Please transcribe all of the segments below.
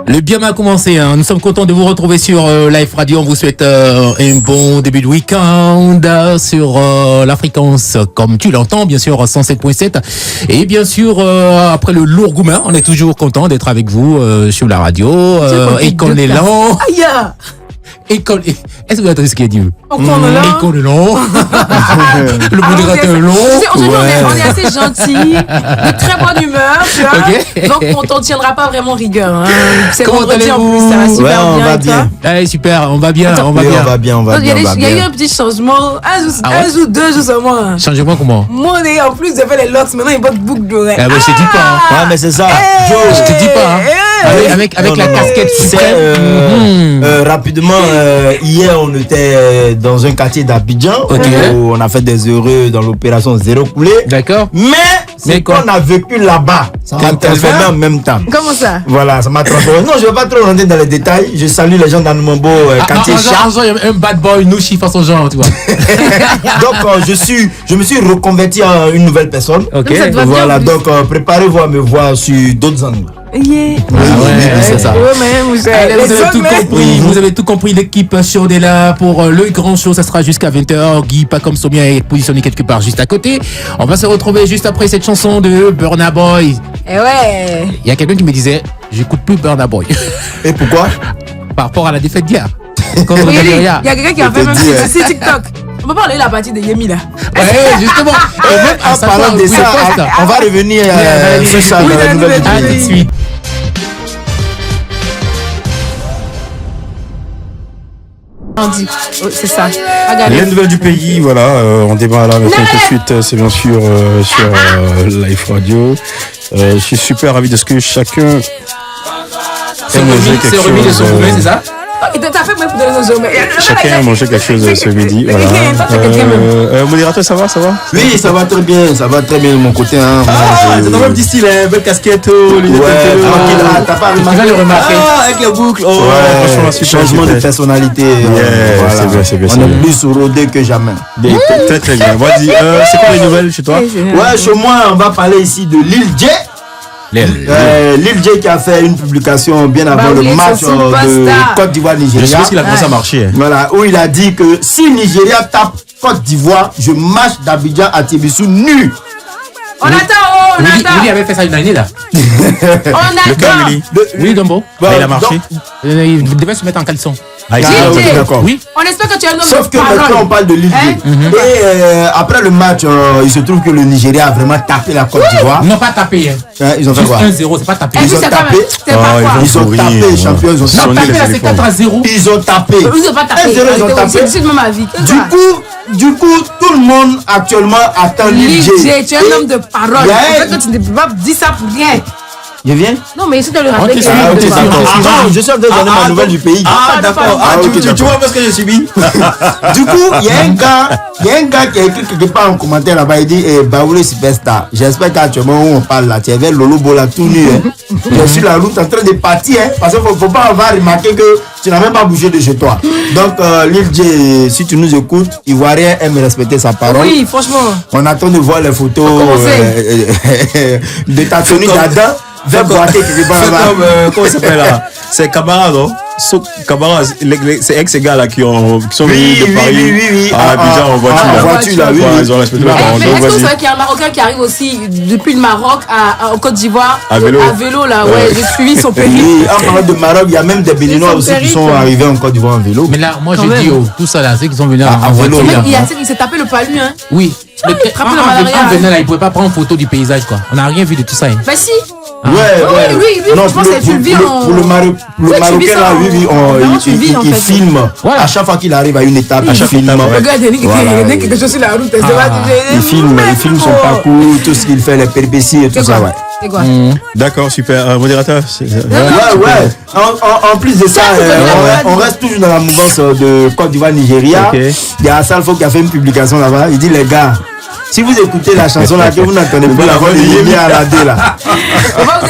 Le bien a commencé, hein. Nous sommes contents de vous retrouver sur Live Radio. On vous souhaite un bon début de week-end sur la fréquence, comme tu l'entends, bien sûr, 107.7. Et bien sûr, après le lourd gourmand, on est toujours content d'être avec vous sur la radio. École Élan. Aïe! École. Est-ce que vous entendez ce qu'il a dit? École Élan. Le modérateur long. Aujourd'hui, on est assez gentil, de très bonne humeur, tu vois. Okay. Donc, on t'en tiendra pas vraiment rigueur. Hein. C'est Comment vendredi en plus, ça va super bien. On va bien. Allez, super, on va bien, on va bien. Il y a eu un petit changement, un ou deux jours seulement. Changement comment? Moi, en plus, j'avais les locks, maintenant, il y a pas de boucle d'oreille. Ah, je te dis pas. Hein. Ouais, mais c'est ça. Je te dis pas. Hein. Avec la casquette suprême. Rapidement, hier, on était dans un quartier d'Abidjan où on a fait des heureux dans l'opération Zéro Coulé. D'accord. Mais ce qu'on a vécu là-bas, ça m'a transformé en même temps. Comment ça? Voilà, ça m'a transformé. Non, je ne vais pas trop rentrer dans les détails. Je salue les gens d'Anumambo, quartier Chat. Un bad boy, nous chiffre à son genre, tu vois. Donc, je me suis reconverti en une nouvelle personne. Ok. Voilà, donc préparez-vous à me voir sur d'autres angles. Yeah. C'est ça. Vous avez tout compris, l'équipe chaude est là pour le grand show, ça sera jusqu'à 20h. Guy, pas comme Somia, est positionné quelque part juste à côté. On va se retrouver juste après cette chanson de Burna Boy. Et ouais. Il y a quelqu'un qui me disait, j'écoute plus Burna Boy. Et pourquoi? Par rapport à la défaite d'hier. Il y a quelqu'un qui a fait même sur TikTok. On peut parler de la partie de Yemi là. Ouais, justement. En parlant de ça, on va revenir sur ça dans la nouvelle vidéo. Tout de suite. C'est ça. Les nouvelles du pays, voilà, on démarre là maintenant tout de suite, c'est bien sûr sur Live Radio. Je suis super ravi de ce que chacun C'est remis de son gourmet, c'est ça? Chacun a mangé quelque chose ce midi. Voilà. Modérateur, ça va? Oui, ça va très bien de mon côté. Hein. C'est dans le même petit style, hein, belle casquette. T'as pas remarqué? Avec les boucles. Franchement, changement de personnalité. C'est bien. On est plus rodé que jamais. Très bien. Vas-y, c'est quoi les nouvelles chez toi? Ouais, chez moi, on va parler ici de Lil J. Lil J qui a fait une publication bien avant le match de Côte d'Ivoire-Nigeria. Je pense qu'il a commencé à marcher. Voilà, où il a dit que si Nigeria tape Côte d'Ivoire, je marche d'Abidjan à Tébissou nu. On attend. Willy avait fait ça une année là. On attend. Oui, Dombo. Il a marché. Il devait se mettre en caleçon. D'accord. Oui. On espère que tu as un homme Sauf que maintenant on parle de Lil J. Et après le match, il se trouve que le Nigeria a vraiment tapé la Côte d'Ivoire. Ils n'ont pas tapé. Ils ont fait quoi? 1-0, c'est pas tapé. Ils ont tapé. Ils ont tapé, champions. Ils ont tapé là, c'est 4-0. Ils ont tapé. Ils ont pas tapé. 1-0, ils ont tapé. C'est même ma vie. Du coup, tout le monde actuellement attend Lil J. Tu es un homme de parole. En fait, tu ne peux pas dire ça pour rien. Je viens? Non, mais essaie de le rappeler. Je suis en train de donner ma nouvelle du pays. D'accord. Tu vois parce que j'ai subi. Du coup, il y a un gars qui a écrit quelque part en commentaire là-bas. Il dit Baoulé Superstar. J'espère qu'actuellement où on parle là, tu es vers Lolo Bola tout nu. Je suis la route en train de partir. Parce qu'il ne faut pas avoir remarqué que tu n'as même pas bougé de chez toi. Donc, Lil J, si tu nous écoutes, Ivoirien aime respecter sa parole. Oui, franchement. On attend de voir les photos de ta tenue d'Adam. Comment il s'appelle là? C'est Camara, non? Camara, c'est ex ces gars là qui sont venus de Paris à Abidjan en voiture là. Ils ont respecté la parole. Est-ce que vous savez qu'il y a un Marocain qui arrive aussi depuis le Maroc en Côte d'Ivoire à vélo là? Ouais, j'ai suivi son périple. En parlant de Maroc, il y a même des Béninois aussi qui sont arrivés en Côte d'Ivoire en vélo. Mais là, moi j'ai dit tout ça là, c'est qu'ils sont venus en vélo. Il s'est tapé le palu, hein? Oui. Mais quand venait là, il pouvait pas prendre photo du paysage quoi. On n'a rien vu de tout ça. Bah si. Oui, non, je pense que tu le vis en... Pour le Marocain là, il filme. À chaque fois qu'il arrive à une étape, il filme. Regarde, il y a quelque chose sur la route. Il filme son parcours, tout ce qu'il fait, les péripéties et tout ça. C'est quoi? D'accord, super. Modérateur. Ouais. En plus de ça, on reste toujours dans la mouvance de Côte d'Ivoire-Nigeria. Il y a Salfo qui a fait une publication là-bas. Il dit les gars, si vous écoutez la chanson là, que vous n'entendez plus la voix de Yemi Alade là.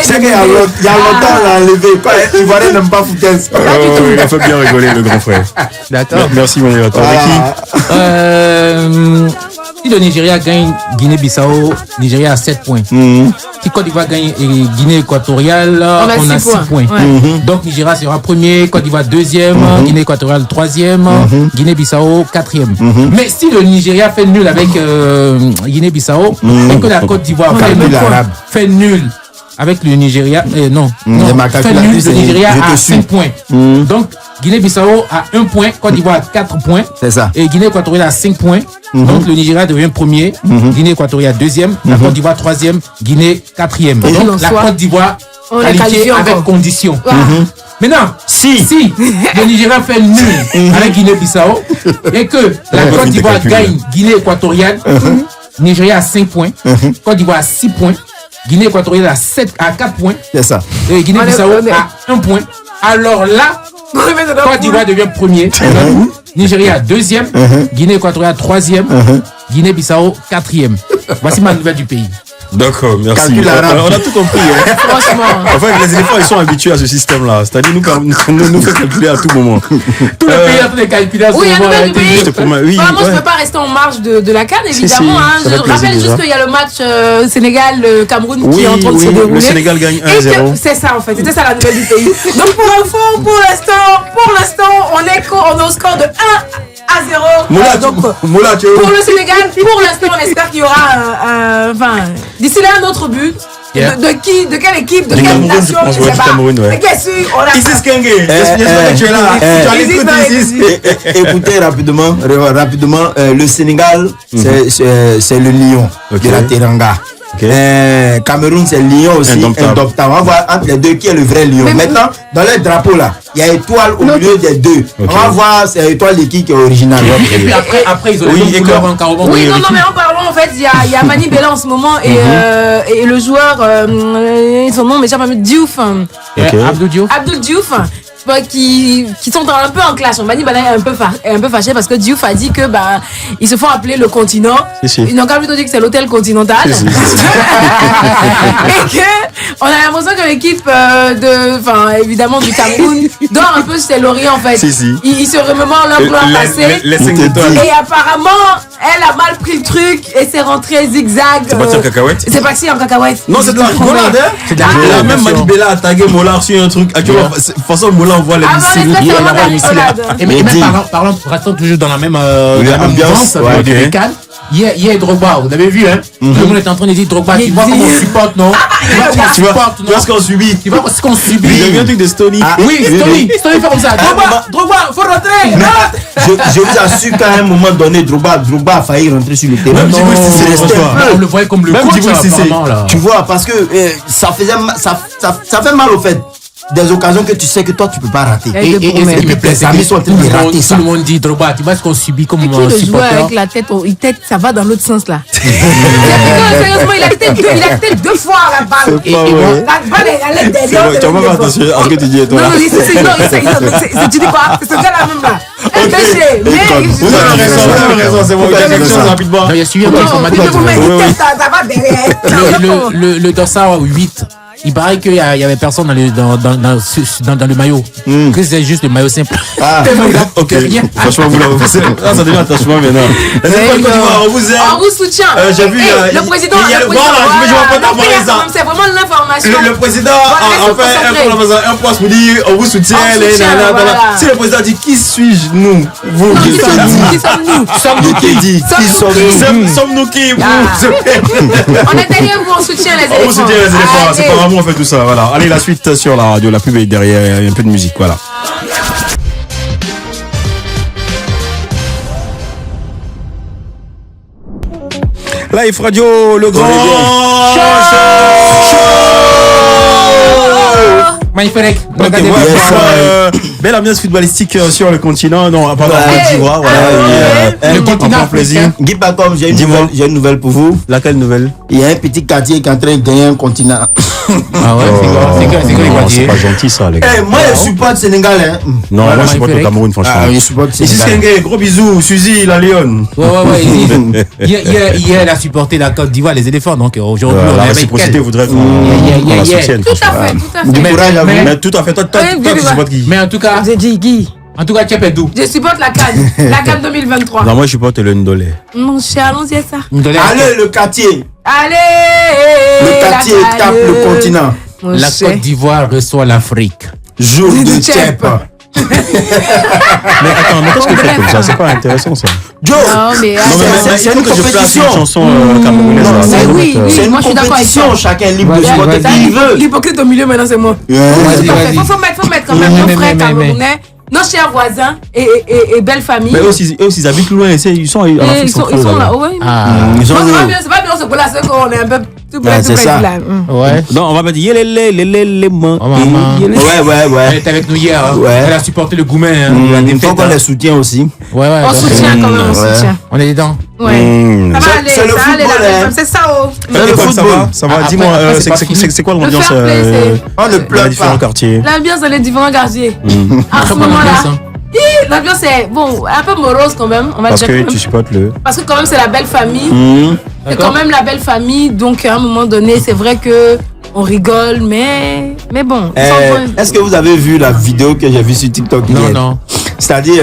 C'est qu'il y a longtemps on l'a enlevé. Les Ivoiriens n'aiment pas foutaise. Il a fait bien rigoler le grand frère. D'accord. Merci mon modérateur. Si le Nigeria gagne Guinée-Bissau, Nigeria a 7 points. Si Côte d'Ivoire gagne Guinée équatoriale, on a 6 points. Donc Nigeria sera premier, Côte d'Ivoire deuxième, Guinée équatoriale troisième, Guinée-Bissau quatrième. Mais si le Nigeria fait nul avec Guinée-Bissau et que la Côte d'Ivoire fait nul avec le Nigeria, fait nul, le Nigeria a 5 points. Donc Guinée-Bissau a 1 point, Côte d'Ivoire a 4 points. C'est ça. Et Guinée équatoriale a 5 points. Donc le Nigeria devient premier, Guinée équatoriale deuxième, la Côte d'Ivoire troisième, Guinée quatrième. Donc la Côte d'Ivoire qualifiée avec condition. Maintenant, si le Nigeria fait nul avec Guinée-Bissau et que la Côte d'Ivoire gagne Guinée équatoriale, Nigeria a 5 points, Côte d'Ivoire a 6 points, Guinée équatoriale a 4 points. C'est ça. Et Guinée-Bissau a 1 point. Alors là, Côte d'Ivoire devient premier, Nigeria deuxième, Guinée équatoriale troisième, Guinée-Bissau quatrième. Voici ma nouvelle du pays. D'accord, merci. On a tout compris. Hein. Franchement. En fait, les éléphants, ils sont habitués à ce système-là. C'est-à-dire, nous fait calculer à tout moment. Tout le pays a fait des calculations. Oui, il y a une nouvelle du pays. Oui, vraiment, je ne peux pas rester en marge de la CAN, évidemment. Si, je rappelle juste qu'il y a le match Sénégal-Cameroun qui est en train de se dérouler. Le Sénégal gagne 1-0. C'est ça, en fait. C'était ça la nouvelle du pays. Donc, pour info, pour l'instant, on est au score de 1-0. Moula, pour le Sénégal, pour l'instant, on espère qu'il y aura d'ici là un autre but. Yeah. De quelle équipe, de quelle nation, je sais pas. Mais qu'est-ce que Ici, Skenge, j'espère que tu es là. Tu as l'écoute ici. Écoutez rapidement, le Sénégal, c'est le lion de la Teranga. Cameroun, c'est lion aussi, indomptable. On va voir entre les deux qui est le vrai lion. Maintenant, dans le drapeau là, il y a étoile au milieu des deux. On va voir c'est étoile l'équipe qui est originale. Et puis après ils ont les couleurs en carreau. Oui, non, mais en parlant, en fait, il y a Mani Bella en ce moment et le joueur, son nom m'échappe, Diouf. Abdou Diouf. Qui sont un peu en clash. Mani Bala est un peu fâché parce que Diouf a dit que ils se font appeler le continent. Ils n'ont qu'à plutôt dit que c'est l'hôtel continental. Et que on a l'impression que l'équipe évidemment du Cameroun dort un peu sur ses lauriers en fait. Ils se remémorent leur gloire passée. Et apparemment, elle a mal pris le truc et c'est rentré zigzag. C'est parti en cacahuète. C'est parti en cacahuète. Non, c'est de la rigolade. C'est de la rigolade. Même Mani Bella a tagué Mollard sur un truc. Actuellement, de toute façon, Mollard on voit les missiles. Et même parlant, restons toujours dans la même ambiance de Cannes. Hier, Drogba, vous avez vu, hein? Tout le monde est en train de dire Drogba, tu vois comment on supporte, non? Tu vois ce qu'on subit. Tu vois ce qu'on subit. Il y a un truc de Stony. Oui, Stony fait comme ça. Drogba, faut rentrer. Je vous assure qu'à un moment donné, Drogba a failli rentrer sur le terrain. On le voyait comme le coach, tu vois, parce que ça fait mal au fait. Des occasions que tu sais que toi tu peux pas rater. Et ce qui me plaît, c'est que tout le monde dit Drogba, tu vois ce qu'on subit comme supporter. Le joueur avec la tête, ça va dans l'autre sens là. Sérieusement, il a été 2 fois à la balle. La balle est allée derrière. Tu vas pas attention à ce que tu dis toi. Non, tu dis quoi? C'est ce gars-là même là. Vous avez raison, c'est bon. Quelque chose rapidement. Il y a suivi un peu informatique. Ça va derrière. Le dossard 8. Il paraît qu'il y avait personne dans le maillot. Que c'est juste le maillot simple. Ok. Franchement, vous l'avez fait. Ça devient attachement maintenant. On vous aime. On vous soutient. J'ai vu le président. C'est vraiment l'information. Le président a fait un poste pour dire on vous soutient. Si le président dit qui suis-je, nous, vous, qui sommes-nous? Sommes-nous qui? On est derrière vous, on soutient les éléphants. On soutient les éléphants. C'est pas vraiment on fait tout ça. Voilà. Allez, la suite sur la radio. La pub est derrière. Il y a un peu de musique. Voilà. Live Radio, le grand show. Magnifique. Belle ambiance footballistique sur le continent. Non, pardon, Côte d'Ivoire. Le continent, plaisir. Guy Pacom, j'ai une nouvelle pour vous. Laquelle nouvelle? Il y a un petit quartier qui est en train de gagner un continent. Ah ouais, c'est quoi les quartiers? C'est pas gentil ça, les gars. Moi, je supporte Sénégal. Non, moi, je supporte le Cameroun, franchement. Je supporte Sénégal. Ici, gros bisous. Suzy, la Lyon. Ouais. Hier, elle a supporté la Côte d'Ivoire, les éléphants. Donc aujourd'hui, la réciprocité voudrait qu'on la soutienne. Tout à fait. Mais tout à fait. Toi, tu supportes qui? Mais en tout cas, j'ai dit Guy. En tout cas, tu es d'où? Je supporte la CAN. La CAN 2023. Non, moi je supporte le Ndolé. Mon cher, allons-y à ça. Allez, le quartier. Allez. Le quartier tape le continent. La Côte d'Ivoire reçoit l'Afrique. Jour de Tchèp. Mais attends, mais qu'est-ce que tu fais comme ça? C'est pas intéressant ça. Joe. Non, mais c'est une que je place compétition. une chanson camerounaise. Oui, C'est une moi je suis d'accord avec compétition. toi. Chacun est libre de supporter qui il veut. L'hypocrite au milieu maintenant c'est moi. Faut mettre quand même nos frères camerounais, nos chers voisins et belle famille. Mais eux aussi, ils habitent loin. Ils sont en Afrique centrale. Ils sont là, oui. Ils ont C'est pas bien, c'est pour la seule qu'on est un peu tout près c'est ça. là. Ouais. Non, on va pas dire les mains. Ouais. Elle était avec nous hier. Ouais. Elle a supporté le Goumen. Il faut qu'on les soutienne aussi. Ouais. On soutient quand même, on soutient. On est dedans. Ouais. Ça va aller, C'est le ça va aller, football, c'est ça. Le football. Ça va. Après, Dis-moi, c'est pas fini. c'est quoi l'ambiance Le fair play, c'est- On ne dans les pleure différents pas. quartiers? L'ambiance dans les différents quartiers. À ce Très bonne ambiance, moment-là, hein. l'ambiance est bon, un peu morose quand même. On va Parce dire que quand même. tu supportes le. Parce que quand même c'est la belle famille. C'est D'accord. quand même la belle famille, donc à un moment donné, c'est vrai que on rigole, mais bon. Est-ce que vous avez vu la vidéo que j'ai vue sur TikTok hier? Non. C'est-à-dire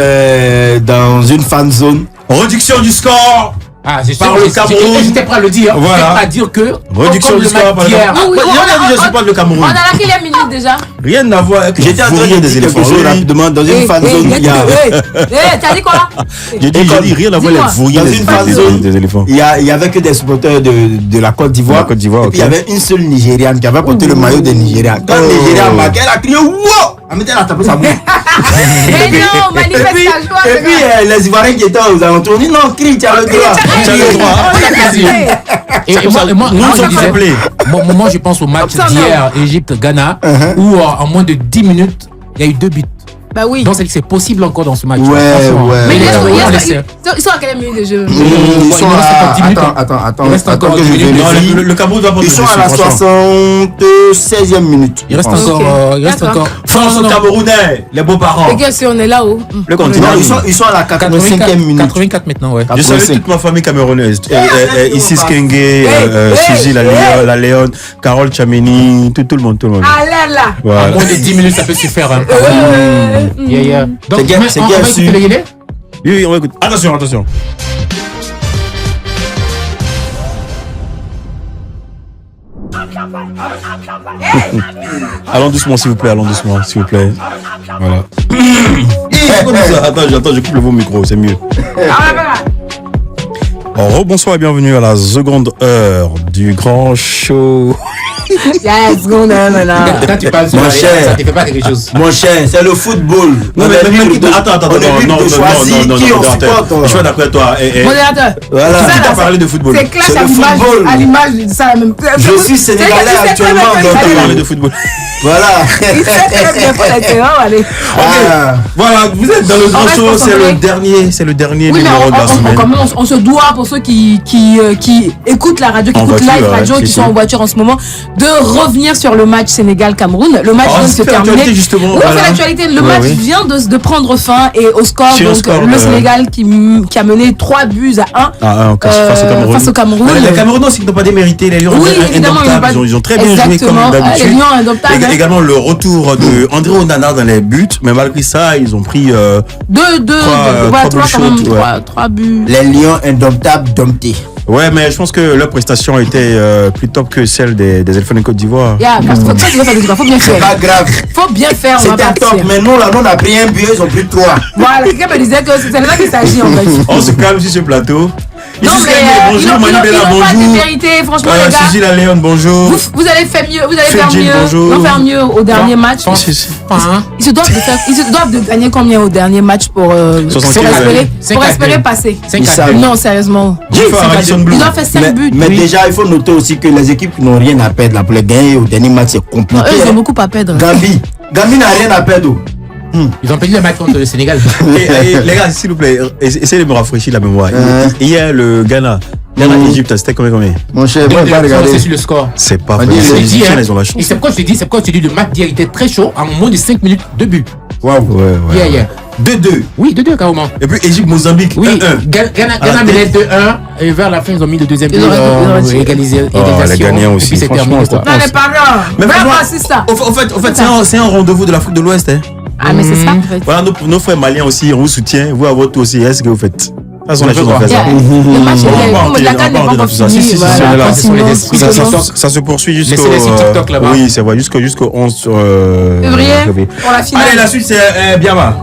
dans une fan zone. Réduction du score. Ah, c'est Par le Cameroun. J'étais prêt à le dire. Voilà. J'étais prêt à dire que. Réduction comme du le score match par le d'hier. Cameroun. Oui, Il y en a qui supportent le on Cameroun. a la quelle minute déjà? Rien à voir avec J'étais en train de des dire éléphants. quelque chose rapidement dans une fan zone. T'as dit quoi? J'ai dit rien à voir Dis-moi. avec fourriers Dans une fan zone, des éléphants. il y avait que des supporters de la Côte d'Ivoire. La Côte d'Ivoire, Et puis il y ok. avait une seule Nigériane qui avait porté le maillot des Nigériens. Quand le Nigérien a marqué, elle a crié wow! Elle a tapé sa bouche. Mais non, manifeste ta joie. Et puis les Ivoiriens qui étaient aux alentours ont dit non, crie, tu as le droit. Tu as le droit. Et moi, Nous, je on disais, s'appelait. moi, je pense au match Comme ça, d'hier, Égypte-Ghana, où en moins de 10 minutes, il y a eu 2 buts. Bah oui. Donc, c'est possible encore dans ce match. Ouais, franchement. ouais. Mais Mais ils sont à quelle minute de jeu? Ils sont il reste encore 10 minutes, hein. Attends, Il reste encore que 10 je minutes. vérifie. Non, le Cameroun doit pas Ils sont à la 76e minute. Il reste je pense. encore. Il reste D'accord. encore. France aux Camerounais, les beaux-parents. Les gars, si on est là-haut. Le continent. Non, ils sont à la 85e minute. 84 maintenant, ouais. Je salue 85. toute ma famille camerounaise. Ici Skenge, hey, Suzy la Léon, Carole Chameni, tout le monde. Ah là là. En Voilà. moins de 10 minutes, ça peut suffire. Hein. Yeah. Donc, C'est on va su. écouter le Yélé. Oui, on va écouter. Attention. Allons doucement, s'il vous plaît. Voilà. Attends, je coupe le micro, c'est mieux. Bonsoir et bienvenue à la seconde heure du grand show. Yes, go, non. Quand tu parles sur Mon la cher. ça te fait pas quelque chose. Mon cher, c'est le football. Non, mais attends, on est libre de choisir qui on supporte. Je suis d'accord avec toi. Modérateur. Voilà. Qui t'a parlé de football? C'est clash C'est à le l'image. football. À l'image, je dis ça la même. Je suis sénégalais actuellement, donc Qui t'a parlé de football? voilà. Il sait très bien pour la terrain, allez. Ah. Voilà, vous êtes dans le grand reste show, concentré. c'est le dernier Oui, mais numéro de la semaine. on se doit, pour ceux qui écoutent la radio, qui En écoutent voiture, live radio, ouais, qui si, sont si. en voiture en ce moment, de revenir sur le match Sénégal-Cameroun. Le match Oh, vient de se c'est terminer. l'actualité, justement, Oui, on voilà. fait l'actualité. Le Ouais, match oui. vient de prendre fin et au score, Sur le donc score, le Sénégal qui a mené 3 buts à 1 face au Cameroun. Les Camerounais aussi qui n'ont pas démérité, les Lions Oui, évidemment, indomptables, ils ont très bien joué Exactement. comme d'habitude. Les Lions indomptables, hein. Également le retour de André Onana dans les buts, mais malgré ça, ils ont pris trois buts. Les lions indomptables domptés. Ouais, mais je pense que leur prestation était plus top que celle des éléphants de Côte d'Ivoire. Yeah, parce que quand tu veux faire des trucs, faut bien C'est faire. pas grave. Faut bien faire, on va C'était top, partir. mais nous là, nous on a pris un but, ils ont pris 3. Voilà, quelqu'un me disait que c'est de ça qu'il s'agit en fait. On se calme sur ce plateau. Non, Ici, mais Skenge, ils bonjour, n'ont Manu Bella, pas de bonjour. vérité, franchement, les gars. Suzy la Léon, bonjour. Vous allez faire mieux, vous allez faire Fedjil, mieux. bonjour. Vous allez faire mieux au dernier match. Hein? Ils se doivent de gagner combien au dernier match pour 75, espérer passer. 5-4. Non, sérieusement. J'ai fait un Radisson Blue. Ils doivent faire 5 buts. Mais Oui. déjà, il faut noter aussi que les équipes qui n'ont rien à perdre là, pour les gagner au dernier match, c'est Non, compliqué. eux, ils ont beaucoup à perdre. Gambie n'a rien à perdre. Ils ont perdu le match contre le Sénégal. Et les gars, s'il vous plaît, essayez de me rafraîchir la mémoire. Hier, le Ghana, Égypte, c'était combien? Mon cher, moi, pas C'est regarder. sur le score. C'est pas On vrai. dit, Les je dis, Égyptiens, hein. ils ont la Et chance. c'est pourquoi je te dis, le match d'hier était très chaud. En moins de 5 minutes, 2 buts. Waouh. Ouais. Yeah. 2-2. Oui, 2-2 carrément. Et puis Égypte-Mozambique, Oui, 1-1. Ghana menait 2-1 et vers la fin ils ont mis le deuxième but. Ils auraient dû. Égalisation. les Ghanéens aussi, Et puis c'est franchement, terminé. quoi. Non, les parents. Mais Bravo, franchement, assista. En fait, c'est un rendez-vous de l'Afrique de l'Ouest. Hein. Ah, mais c'est ça, en fait. Voilà, nos frères maliens aussi, on vous soutient. Vous, à votre tour aussi, est-ce que vous faites? Ça sont les choses, on fait ça. Le match, la canne n'est pas encore finie. Ça se poursuit jusqu'au... TikTok là-bas. Oui, c'est vrai, jusqu'au 11 février. Pour la finale. Allez, la suite, c'est Biama.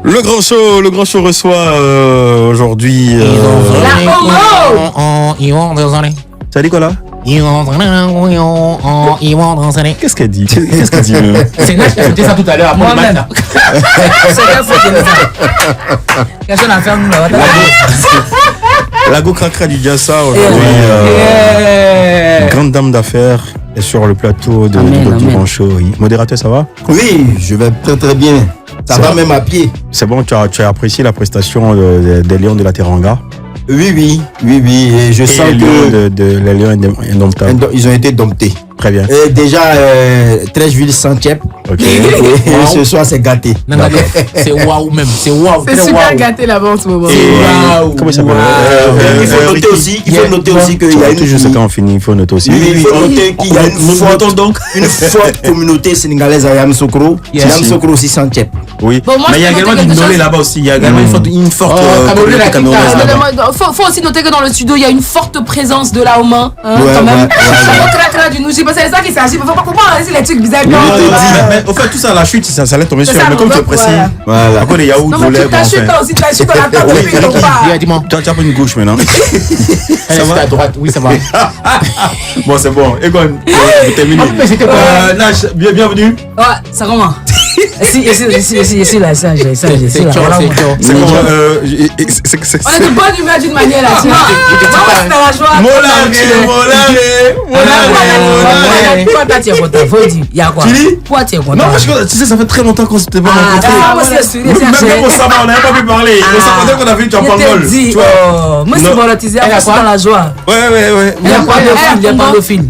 Le grand show reçoit aujourd'hui. Ça dit quoi là? Qu'est-ce qu'elle dit? C'est Nash qui a fait ça tout à l'heure. Moi-même. La go cracra du Diassa aujourd'hui. Grande dame d'affaires est sur le plateau du grand show. Modérateur, ça va? Oui, je vais très très bien. Ça va même à pied. C'est bon, tu as apprécié la prestation des Lions de la Teranga? Oui. Et je sens que les Lions indomptables. Ils ont été domptés. Très bien. Et déjà, Trècheville sans Tchèp. Ok. Et ce soir, c'est gâté. C'est waouh même. C'est waouh. C'est super gâté là-bas en ce moment. Waouh. Comment ça s'appelle? Il faut noter aussi, qu'il y a toujours ce qu'on finit, il faut noter aussi. Oui, il faut noter qu'il y a une forte communauté sénégalaise à Yamoussoukro. Yamoussoukro aussi sans Tchèp. Oui. Mais il y a également du Ndolé là-bas aussi. Il y a également une forte communauté camerounaise là-bas. Faut aussi noter que dans le studio, il y a une forte présence de la Oman. Quand même. C'est ça qui s'agit. Faut pas laisser les trucs bizarres. Mais au fait, tout ça, la chute, ça allait tomber sur. Mais comme tu es précis, après les yaourts, non, mais tu t'achètes aussi, tu achètes la table. Tu as pris une gauche maintenant. Ça va à droite, oui, ça va. Bon, c'est bon. Egon, vous terminez. Nash, bienvenue. Ouais, ça comment? Si, là, ça, j'ai ça. C'est bon. On est de bonne humeur d'une manière là. C'est la joie. Pourquoi tu es content? Faut dire, il y a quoi? Pourquoi tu es content? Non, tu sais, ça fait très longtemps qu'on s'était pas rencontrés. Même pour ça, on n'avait pas pu parler. On s'attendait qu'on a vu, tu en parles. Moi, c'est volatilisé, c'est dans la joie. Ouais. Il n'y a pas de fil.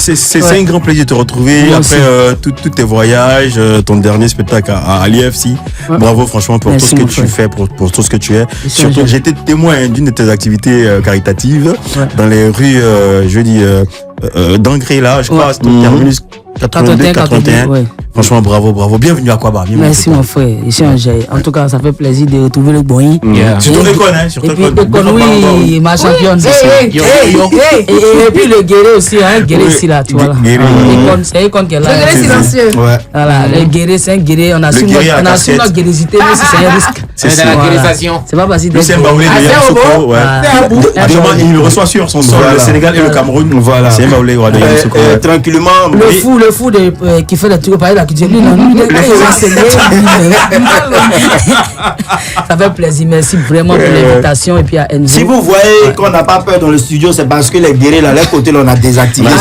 C'est un grand plaisir de te retrouver après tous tes voyages, ton dernier spectacle à l'IFC. Bravo franchement pour tout ce que tu fais, pour tout ce que tu es. Surtout, j'ai été témoin d'une de tes activités caritatives dans les rues, d'Angré là, je crois, c'est ton terminus 82-81. Franchement, bravo. Bienvenue à Kwaba. Merci mon frère. Ici, en tout cas, ça fait plaisir de retrouver le Boeing. Surtout Econ, hein. Oui, ma championne. Et puis le guerrier aussi, hein. Guerrier ici, là, tu vois. C'est Econ qui est là. Le guerrier silencieux. Voilà, le guerrier, c'est un guerrier. On assume notre guérésité, mais c'est un risque. C'est de la guérisation. C'est pas facile d'être. Il reçoit sur son sol le Sénégal et le Cameroun. Voilà. C'est Mbaoulé, tranquillement. Le fou qui fait le truc, par exemple, ça fait plaisir, merci vraiment pour l'invitation. Et puis à Enzo. Si vous voyez qu'on n'a pas peur dans le studio, c'est parce que les guerriers là, leur côté, on a désactivé ça.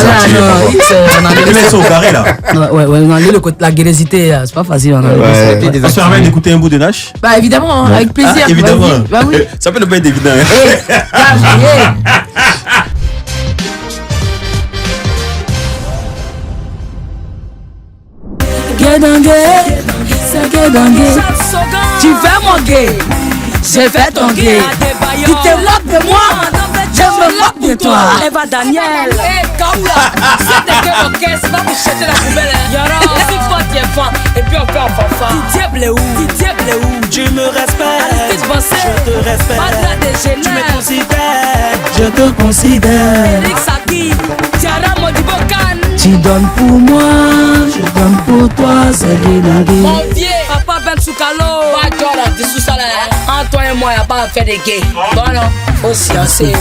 On est au carré là. Ouais, on a le côté la guérésité, c'est pas facile. On se permet d'écouter un bout de Nash? Bah évidemment, avec plaisir. Évidemment. Bah oui. Ça peut ne pas être évident. Tu fais mon gay, j'ai fait ton gay. Tu te moques de moi, je me moque de toi. Eva Daniel, c'est des gars ok, c'est pas pour jeter la poubelle. Si toi tu es fan, et puis on fait un fanfare. Didier Bléou, tu me respectes, je te respecte. Madra de Genève, tu me considères, je te considère. Eric Saki, Tiara Modibokan. Tu donnes pour moi, je donne pour toi, c'est guédangé. Mon vieux, papa Ben Soukalo. Pas toi là, t'es sous salaire. Entre toi et moi, y'a pas à faire des gays. Bon non, faut sciencer.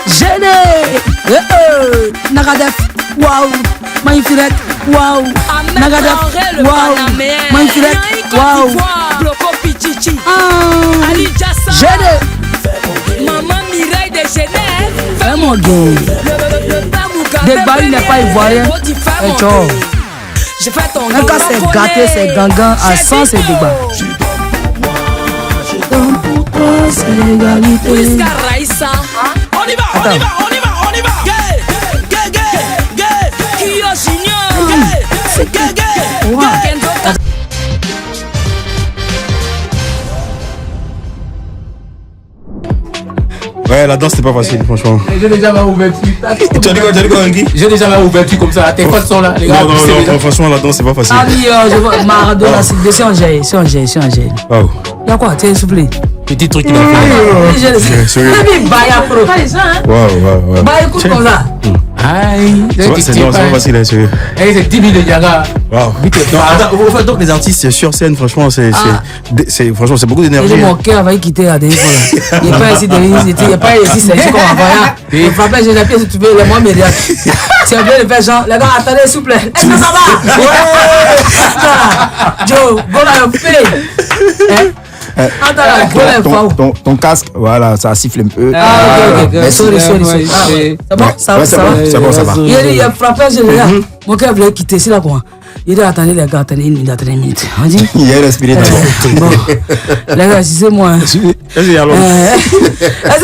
Gêné, Nagadef, waouh, magnifique, waouh, Nagadef, waouh, magnifique, waouh, Bloco Pichichi, Ali Jassa, Gêné, Maman Mireille de Genève, fais mon gay. Débat n'est pas ivoirien, et ciao. Je fais ton même quand c'est gâté, c'est gangan, à 100 c'est débat. Je donne pour toi, c'est l'égalité. Whiska Raissa, on y va. Kyo Junior, Ouais, la danse, c'était pas facile, franchement. J'ai déjà ma ouverture. Tu as dit quoi, Henri? J'ai déjà ma ouverture comme ça. Tes potes sont là, les gars. Non, franchement, la danse, c'est pas facile. Ah oui, je vois Maradona, c'est un gel. Wow. Il y a quoi? Tiens, s'il vous plaît. Petit truc qu'il a fait. Sérieux. Baya pro. Pas les gens, hein? Wow. Bah écoute comme ça. Aïe. C'est pas facile, hein, sérieux. C'est 10 000 de Diaga. Wow. Donc les artistes sur scène, franchement, c'est beaucoup d'énergie. Mon cœur va quitter la dernière fois. Il n'y a pas ici de il n'y a pas ici, c'est comme un voyant. Il frappait, j'ai appuyé si tu veux, les mois médias. Tu as bien le faire, genre, les gars, attendez, s'il vous plaît. Est-ce que ça va? Ouais. Joe, go là, Ton casque, voilà, ça siffle un peu. Ok. Sorry. C'est bon, ça va. Il a frappé, mon cœur voulait quitter, c'est là quoi. Il dit attendez les gars, attendez une minute. On dit il est respiré. Bon, les gars, c'est moi. Est-ce que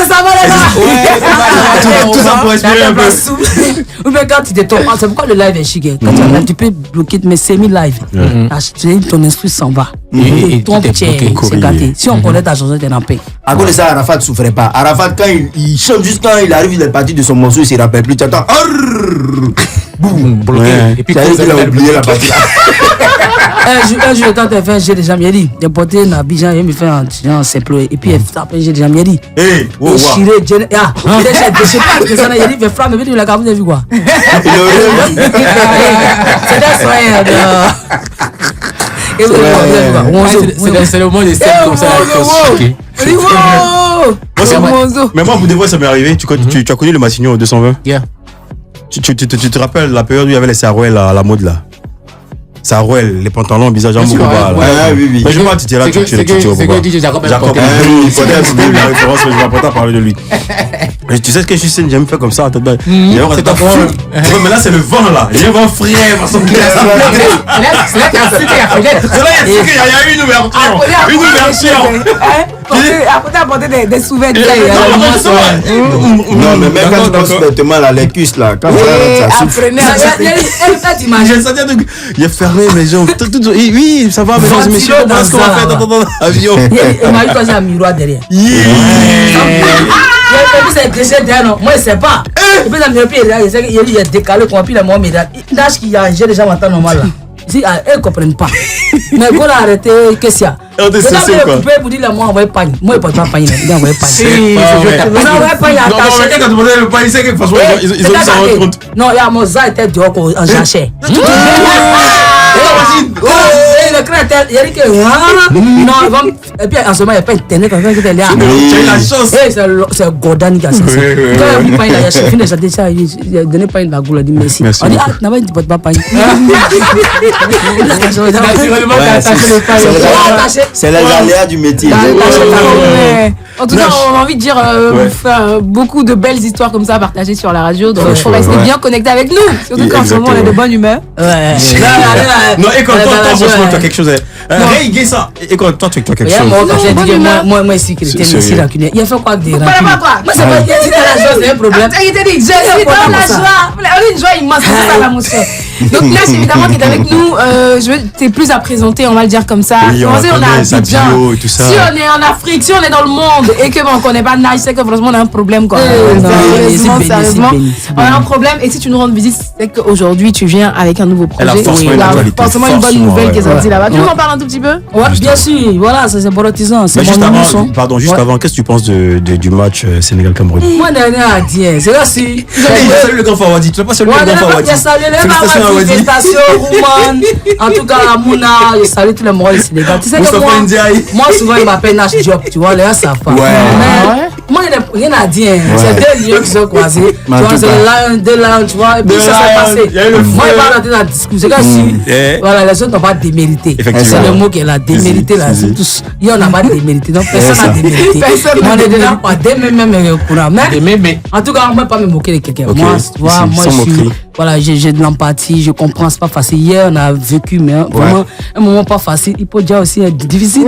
ça va les gars? Tout ça pour respirer un peu. Ou bien quand tu te tombes, c'est pourquoi le live est chic. Quand tu es live, tu peux bloquer, mais semi-live. Ton esprit s'en va. Et ton pied, c'est gâté. Si on connaît ta chanson, tu es en paix. À cause de ça, Arafat ne souffrait pas. Arafat, quand il chante, juste quand il arrive, il est parti de son morceau, il ne se rappelle plus. Tu entends. Boum, bloqué. Et puis il a oublié la partie là. Un jour, quand elle fait un jeu de jambe, il dit, j'ai porté un Abidjan, il me fait un simple. Et puis elle frappe un jeu de jambe, il dit, et chiré, je sais pas que ça n'a dit, il frappe, mais il a quand même vu quoi. C'est le moment des scènes comme ça. Mais moi, pour de vrai, ça m'est arrivé. Tu as connu le Massignon 220? Tu te rappelles la période où il y avait les Sarouel à la mode là? Sarouel, les pantalons bizarres, genre Mourouba. Oui. Mais je vois, tu étais là, tu vois. Jacob, il faudrait oublier la référence, mais je vais pas parler de lui. Tu sais ce que je suis, j'ai jamais fait comme ça. C'est ta mais là, c'est le vent là. J'ai un vent frais. C'est là qu'il y a eu une ouverture. Après, apporter des sous-vêtements. Non, mais même quand tu penses bêtement là, les cuisses là, quand ça souffle. Il est fermé, mais genre, oui, ça va, mesdames et messieurs, comment est-ce qu'on va faire dans l'avion? Il m'a eu quand j'ai un miroir derrière. C'est déchet derrière, non. Moi, je sais pas. Et puis, il est décalé, puis il a mon médaille. L'âge qu'il y a, j'ai déjà maintenant normal là. Si elles ne comprennent pas. Mais il faut l'arrêter, qu'est-ce qu'il y a? Vous pouvez vous dire, moi, on va pagne. Moi, je ne peux pas pagne. On va pagne. On va pagne attaché. Quand tu demandais le pagne, c'est que franchement, ils ont dû s'en rendre compte. Non, il y a mon zaa était dehors en jachère. Le créateur, il a dit que non, et puis en ce moment, il n'y a pas internet. Tu as eu la chance. C'est Gordon qui a fait ça. Quand il a dit il a fini de chanter ça, il a donné pain de la goule, il a dit merci. On dit, non, mais tu ne peux pas pain. C'est les aléas du métier. En tout cas, on a envie de dire beaucoup de belles histoires comme ça à partager sur la radio. Donc, il faut rester bien connecté avec nous. Surtout qu'en ce moment, on est de bonne humeur. Non, et quand toi, franchement, tu as quelque chose. Ray Guessa, et quand toi, tu as quelque chose. Moi, ici, qui était ici, rancunier. Il a fait quoi des rancuniers? Moi, c'est pas qu'il était dans la joie, c'est un problème. Il te dit, je suis dans la joie. On a une joie immense, c'est ça la motion. Donc, là, évidemment, qui est avec nous, t'es plus à présenter, on va le dire comme ça. Oui, on a Abidjan. Si on est en Afrique, si on est dans le monde et que on connaît pas Nice, c'est que franchement, on a un problème, quoi. Sérieusement, on a un problème. Et si tu nous rends visite, c'est qu'aujourd'hui, tu viens avec un nouveau projet. Forcément, une bonne nouvelle qui est sortie là-bas. Tu nous en parles un tout petit peu? Oui, bien sûr. Voilà, c'est borotisant. Juste avant, qu'est-ce que tu penses du match Sénégal-Cameroun? Moi, dernier à dire, c'est là si. Salut le grand Fawadi. Tu n'as pas salué le grand Fawadi? Félicitations, Rouman. En tout cas, Mouna, je salue tous les morts du Sénégal. Tu sais que moi, souvent, il m'appelle Nash Diop. Tu vois, les gens savent pas. Moi, il n'y a rien à dire. C'est deux lions qui sont croisés. Tu vois, c'est deux lions, tu vois. Et puis, ça s'est passé. Moi, il va rentrer dans le discours. C'est comme si, voilà, les autres n'ont pas démérité. C'est le mot qui est là, démérité là. Il y en a pas démérité. Donc, personne n'a démérité. On est dedans, pas des mêmes courants. Mais, en tout cas, on ne peut pas me moquer de quelqu'un. Moi, je suis. Voilà, j'ai de l'empathie, je comprends, c'est pas facile. Hier, on a vécu, mais vraiment, un moment pas facile. Il peut déjà aussi être difficile.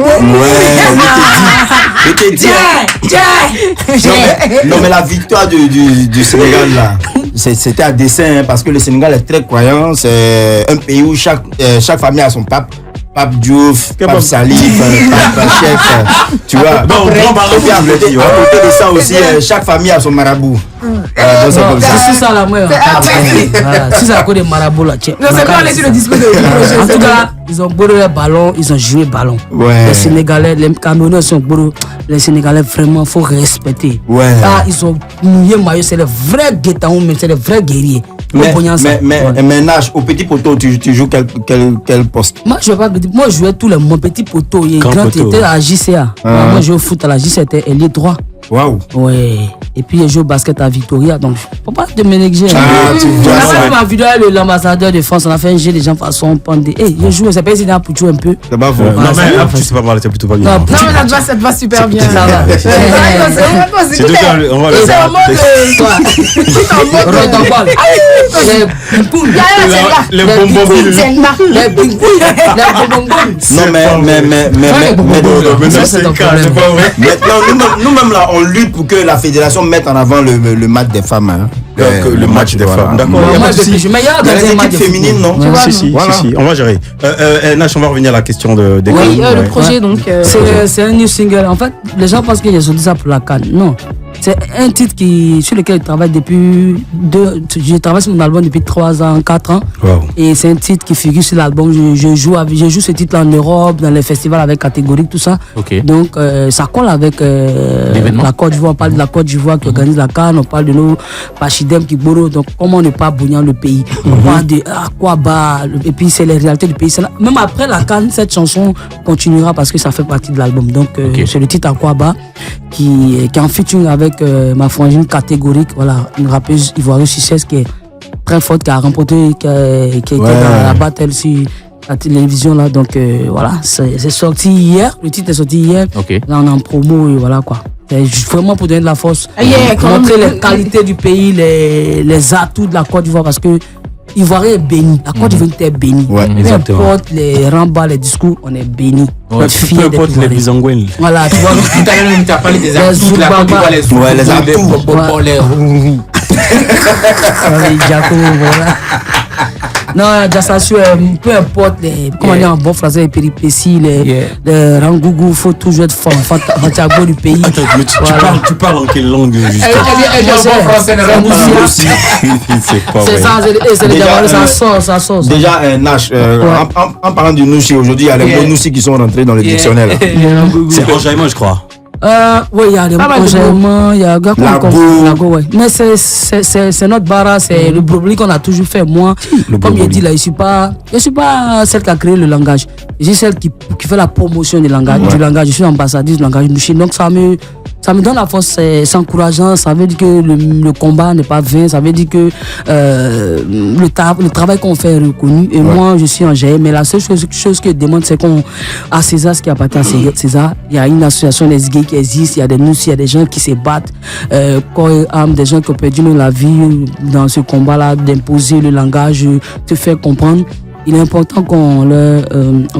Non, mais la victoire du Sénégal, là, c'était à dessein, parce que le Sénégal est très croyant. C'est un pays où chaque famille a son pape. Pape Diouf, Pape Salif, Pape Chef, tu vois. Non, grand marabout. À côté de ça aussi, chaque famille a son marabout. C'est ça la meilleure. Si c'est à cause des marabouts là, tiens. Non, c'est pas aller sur le discours de en tout cas, ils ont bourré le ballon, ils ont joué ballon. Ouais. Les Sénégalais, les Camerounais sont bourrés. Les Sénégalais, vraiment, faut respecter. Ouais. Ah, ils ont mouillé maillot, c'est les vrais guettons, mais c'est les vrais guerriers. Mais Nash, au petit poteau, tu joues quel poste? Moi, je vois, moi, je jouais tous les mon petit poteau. Il est grand, était à JCA. Moi, je joue au foot à la JCA, c'était ailier droit. Waouh. Ouais. Et puis, je joue au basket à Victoria. Donc, je ne peux pas te me négliger. On a fait ma vidéo avec l'ambassadeur de France. On a fait un jeu, les gens façon pendé. Hey, je joue, c'est pas évident pour jouer un peu. C'est pas vrai. Non, mais c'est pas mal, c'est plutôt pas bien. Non, ça te va super bien. Ça va. C'est tout ça. C'est en mode. Les bonbons. Maintenant, nous-mêmes là, on lutte pour que la fédération mette en avant le match des femmes. Hein. Le match des femmes. D'accord. Les équipes féminines, non? Si, on va gérer. Nash, on va revenir à la question des CAN. Oui, le projet donc. C'est un new single. En fait, les gens pensent qu'ils ont dit ça pour la CAN. Non. C'est un titre sur lequel je travaille depuis je travaille sur mon album depuis 3 ans, 4 ans. Wow. Et c'est un titre qui figure sur l'album. Je joue ce titre en Europe, dans les festivals avec catégorie, tout ça. Okay. Donc, ça colle avec la Côte d'Ivoire. On parle de la Côte d'Ivoire qui organise la CAN. On parle de nos Pachidem qui bourrent. Donc, comment ne pas bouillir le pays? On parle de Aquaba. Et puis, c'est les réalités du pays. Même après la CAN, cette chanson continuera parce que ça fait partie de l'album. Donc, c'est le titre Aquaba qui est en featuring avec ma frangine catégorique, voilà, une rappeuse ivoirienne succès qui est très forte, qui a remporté, qui était dans la battle sur la télévision là, donc voilà, c'est sorti hier, le titre est sorti hier, là on est en promo et voilà quoi. C'est vraiment pour donner de la force, montrer les qualités du pays, les atouts de la Côte d'Ivoire parce que Ivoirien est béni, la Côte d'Ivoire est bénie. Ouais, peu importe les rembats, les discours, on est béni. Ouais, peu importe les bisangouines. Voilà, tu vois. Tout à l'heure, tu as parlé des atouts de la Côte d'Ivoire, les atouts, les voilà. Non, Jassassu, peu importe comment on dit en bon français, les péripéties, les rangougou, il faut toujours être fort, Fantiago du pays. Attends, mais tu parles en quelle langue justement? Elle est en bon français, c'est pas vrai. C'est ça, c'est les Gavards, ça sort. Déjà, Nash, en parlant du Nouchi, aujourd'hui, il y a les mots Nouchi qui sont rentrés dans le dictionnaire. C'est enjaillement, je crois. Oui, il y a des enjaillements, il y a Lago, ouais. Mais c'est notre bara, c'est le problème qu'on a toujours fait. Moi, comme je dis là, je suis pas celle qui a créé le langage. Je suis celle qui fait la promotion du langage. Je suis ambassadrice du langage Nouchi. Donc ça me donne la force, c'est encourageant. Ça veut dire que le combat n'est pas vain. Ça veut dire que le travail qu'on fait est reconnu. Et moi, je suis enjaillé. Mais la seule chose que je demande, c'est qu'on à César, ce qui appartient à César, il y a une association des gays qui existe. Il y a des Noussi, il y a des gens qui se battent corps et âme, des gens qui ont perdu la vie dans ce combat-là, d'imposer le langage, de faire comprendre. Il est important qu'on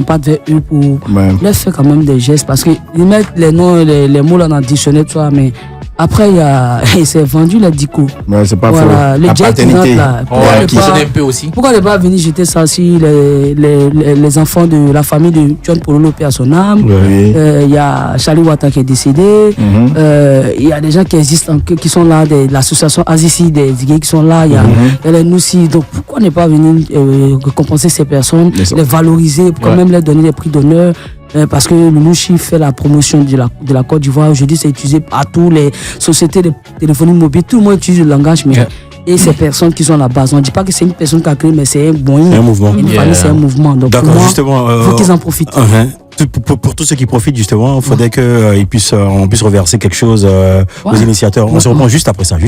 parte vers eux pour leur faire quand même des gestes parce qu'ils mettent les noms, les mots là dans le dictionnaire, tu vois, mais après il s'est vendu la dico. C'est pas faux. Le Jack là. Pourquoi ne pas venir jeter ça sur les enfants de la famille de John Pololo, paix à son âme. Il y a Charlie Wata qui est décédé. Il y a des gens qui existent, qui sont là, de l'association Azizi, des gays qui sont là. Il y a les Noussi. Donc pourquoi ne pas venir récompenser ces personnes, les valoriser, quand même leur donner des prix d'honneur? Parce que le Nouchi fait la promotion de la Côte d'Ivoire. Aujourd'hui, c'est utilisé par toutes les sociétés de téléphonie mobile. Tout le monde utilise le langage, mais et ces personnes qui sont à la base. On ne dit pas que c'est une personne qui a créé, mais c'est un mouvement. Une famille, c'est un mouvement. Donc, d'accord, justement. Il faut qu'ils en profitent. Pour tous ceux qui profitent, justement, il faudrait qu'on puisse reverser quelque chose aux initiateurs. On se reprend juste après ça.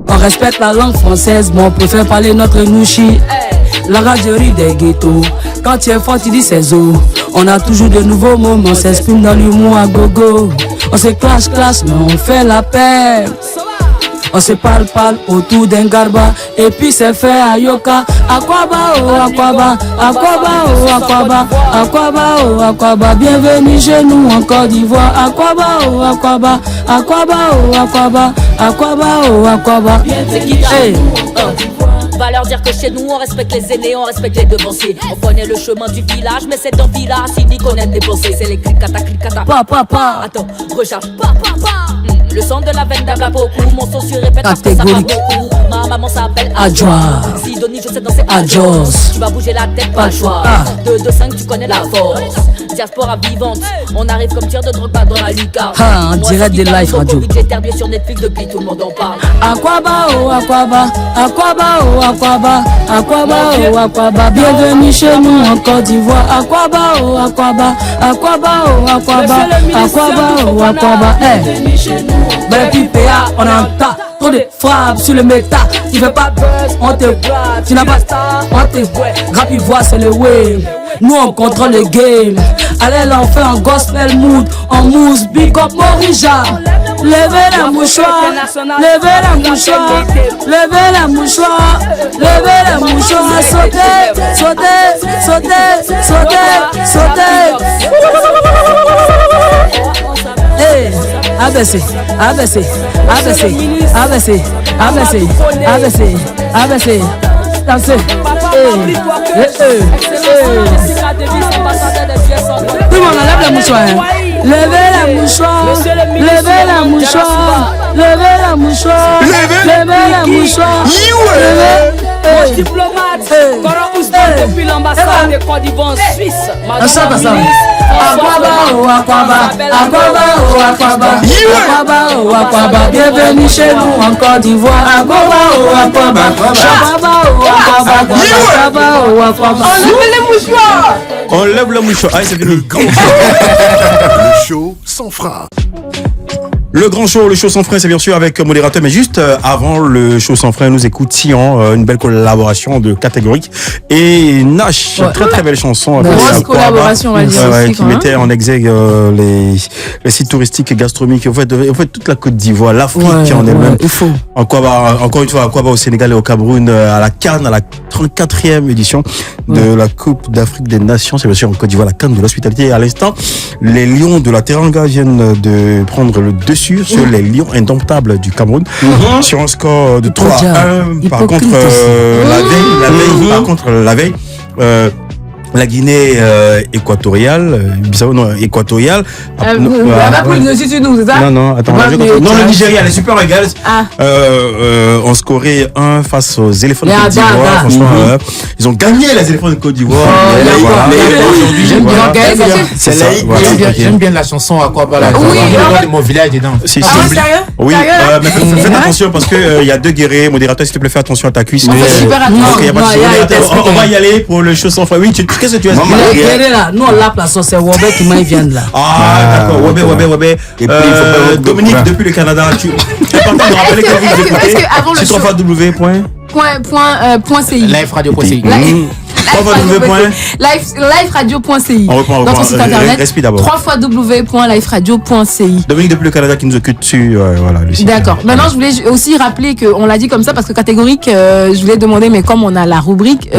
On respecte la langue française, mais on préfère parler notre Nouchi. La ragerie des ghettos, quand tu es fort, tu dis c'est zo. On a toujours de nouveaux mots, mais on s'exprime dans l'humour à gogo. On se clash, mais on fait la paix. On se parle autour d'un garba. Et puis c'est fait à Yoka. Aquaba, oh, Aquaba. Aquaba, oh, Aquaba. Aquaba, oh, Aquaba. Bienvenue chez nous en Côte d'Ivoire. Aquaba, oh, Aquaba. Aquaba, oh, Aquaba. Aquaba, oh, Aquaba. Hey. Va leur dire que chez nous on respecte les aînés, on respecte les devanciers. On connaît le chemin du village, mais c'est dans le village s'il dit connaître des pensées. C'est les clic-cata. Pa. Attends, recharge. Pa. Le son de la veine d'Aga beaucoup. Mon son se répète parce que ça va beaucoup. Ma maman s'appelle Adjoa. Sidonie, je sais danser Adjos. Tu vas bouger la tête, pas le choix. 2-2-5, tu connais la force. Diaspora vivante, on arrive comme tir de drogue pas dans la lucarne. En direct des live radio. J'ai terminé sur Netflix depuis tout le monde en parle. Aquaba. Bienvenue chez nous en Côte d'Ivoire. Aquaba. Bienvenue chez nous. PA, on entend trop de frappes sur le méta. Tu veux pas buzz, on te voit. Tu n'as pas star, on te voit. Rap Ivoire, c'est le wave. Nous on contrôle le game. Allez l'enfer en gospel mood, en mousse, big up Morija. Levez la mouchoir, levez la mouchoir, levez la mouchoir, levez la mouchoir. Sautez. Hey, ABC. Dansez. Tout le monde enlève la mouchoir. Levez la mouchoir. Diplomate, Coran Ousmane depuis l'ambassade de Côte d'Ivoire en Suisse. Aquaba. Bienvenue chez nous en Côte d'Ivoire. Aquaba. On lève le mouchoir. Allez, c'est fini. Le show sans frein. Le grand show, le show sans frein, c'est bien sûr avec modérateur, mais juste avant le show sans frein, nous écoutions une belle collaboration de Catégorique et Nash, très belle chanson. Grosse collaboration, on va dire aussi, qui mettait en exergue les sites touristiques et gastronomiques, en fait toute la Côte d'Ivoire, l'Afrique en elle-même. Encore une fois, Aquaba au Sénégal et au Cameroun, à la Cannes, à la 34e édition de la Coupe d'Afrique des Nations, c'est bien sûr en Côte d'Ivoire, la Cannes de l'hospitalité. Et à l'instant, les Lions de la Teranga viennent de prendre le dessus sur les Lions indomptables du Cameroun sur un score de 3-1. Par contre, la veille, la Guinée équatoriale, équatoriale. Non, attends. Non, le Nigeria, les Super Eagles ont scoré 1 face aux éléphants de Côte d'Ivoire. Franchement, ils ont gagné les éléphants de Côte d'Ivoire. J'aime bien la chanson Aquaba. Mon village dedans. Oui, mais faites attention parce que il y a 2 guerriers. Modérateur, s'il te plaît, fais attention à ta cuisse. On va y aller pour le show sans frein. Oui, qu'est-ce que tu as dit? Nous on l'a place, c'est Wobé qui m'a vient là. Ah d'accord, Wobé. Dominique depuis le Canada, tu es parti de rappeler que vous écoutez sur www.ci. Liveradio.ci. Liveradio.ci. Notre site internet. Respire d'abord. www.liveradio.ci. Dominique depuis le Canada qui nous occupe dessus. Voilà, d'accord. Maintenant, je voulais aussi rappeler qu'on l'a dit comme ça parce que Catégorique, je voulais demander, mais comme on a la rubrique,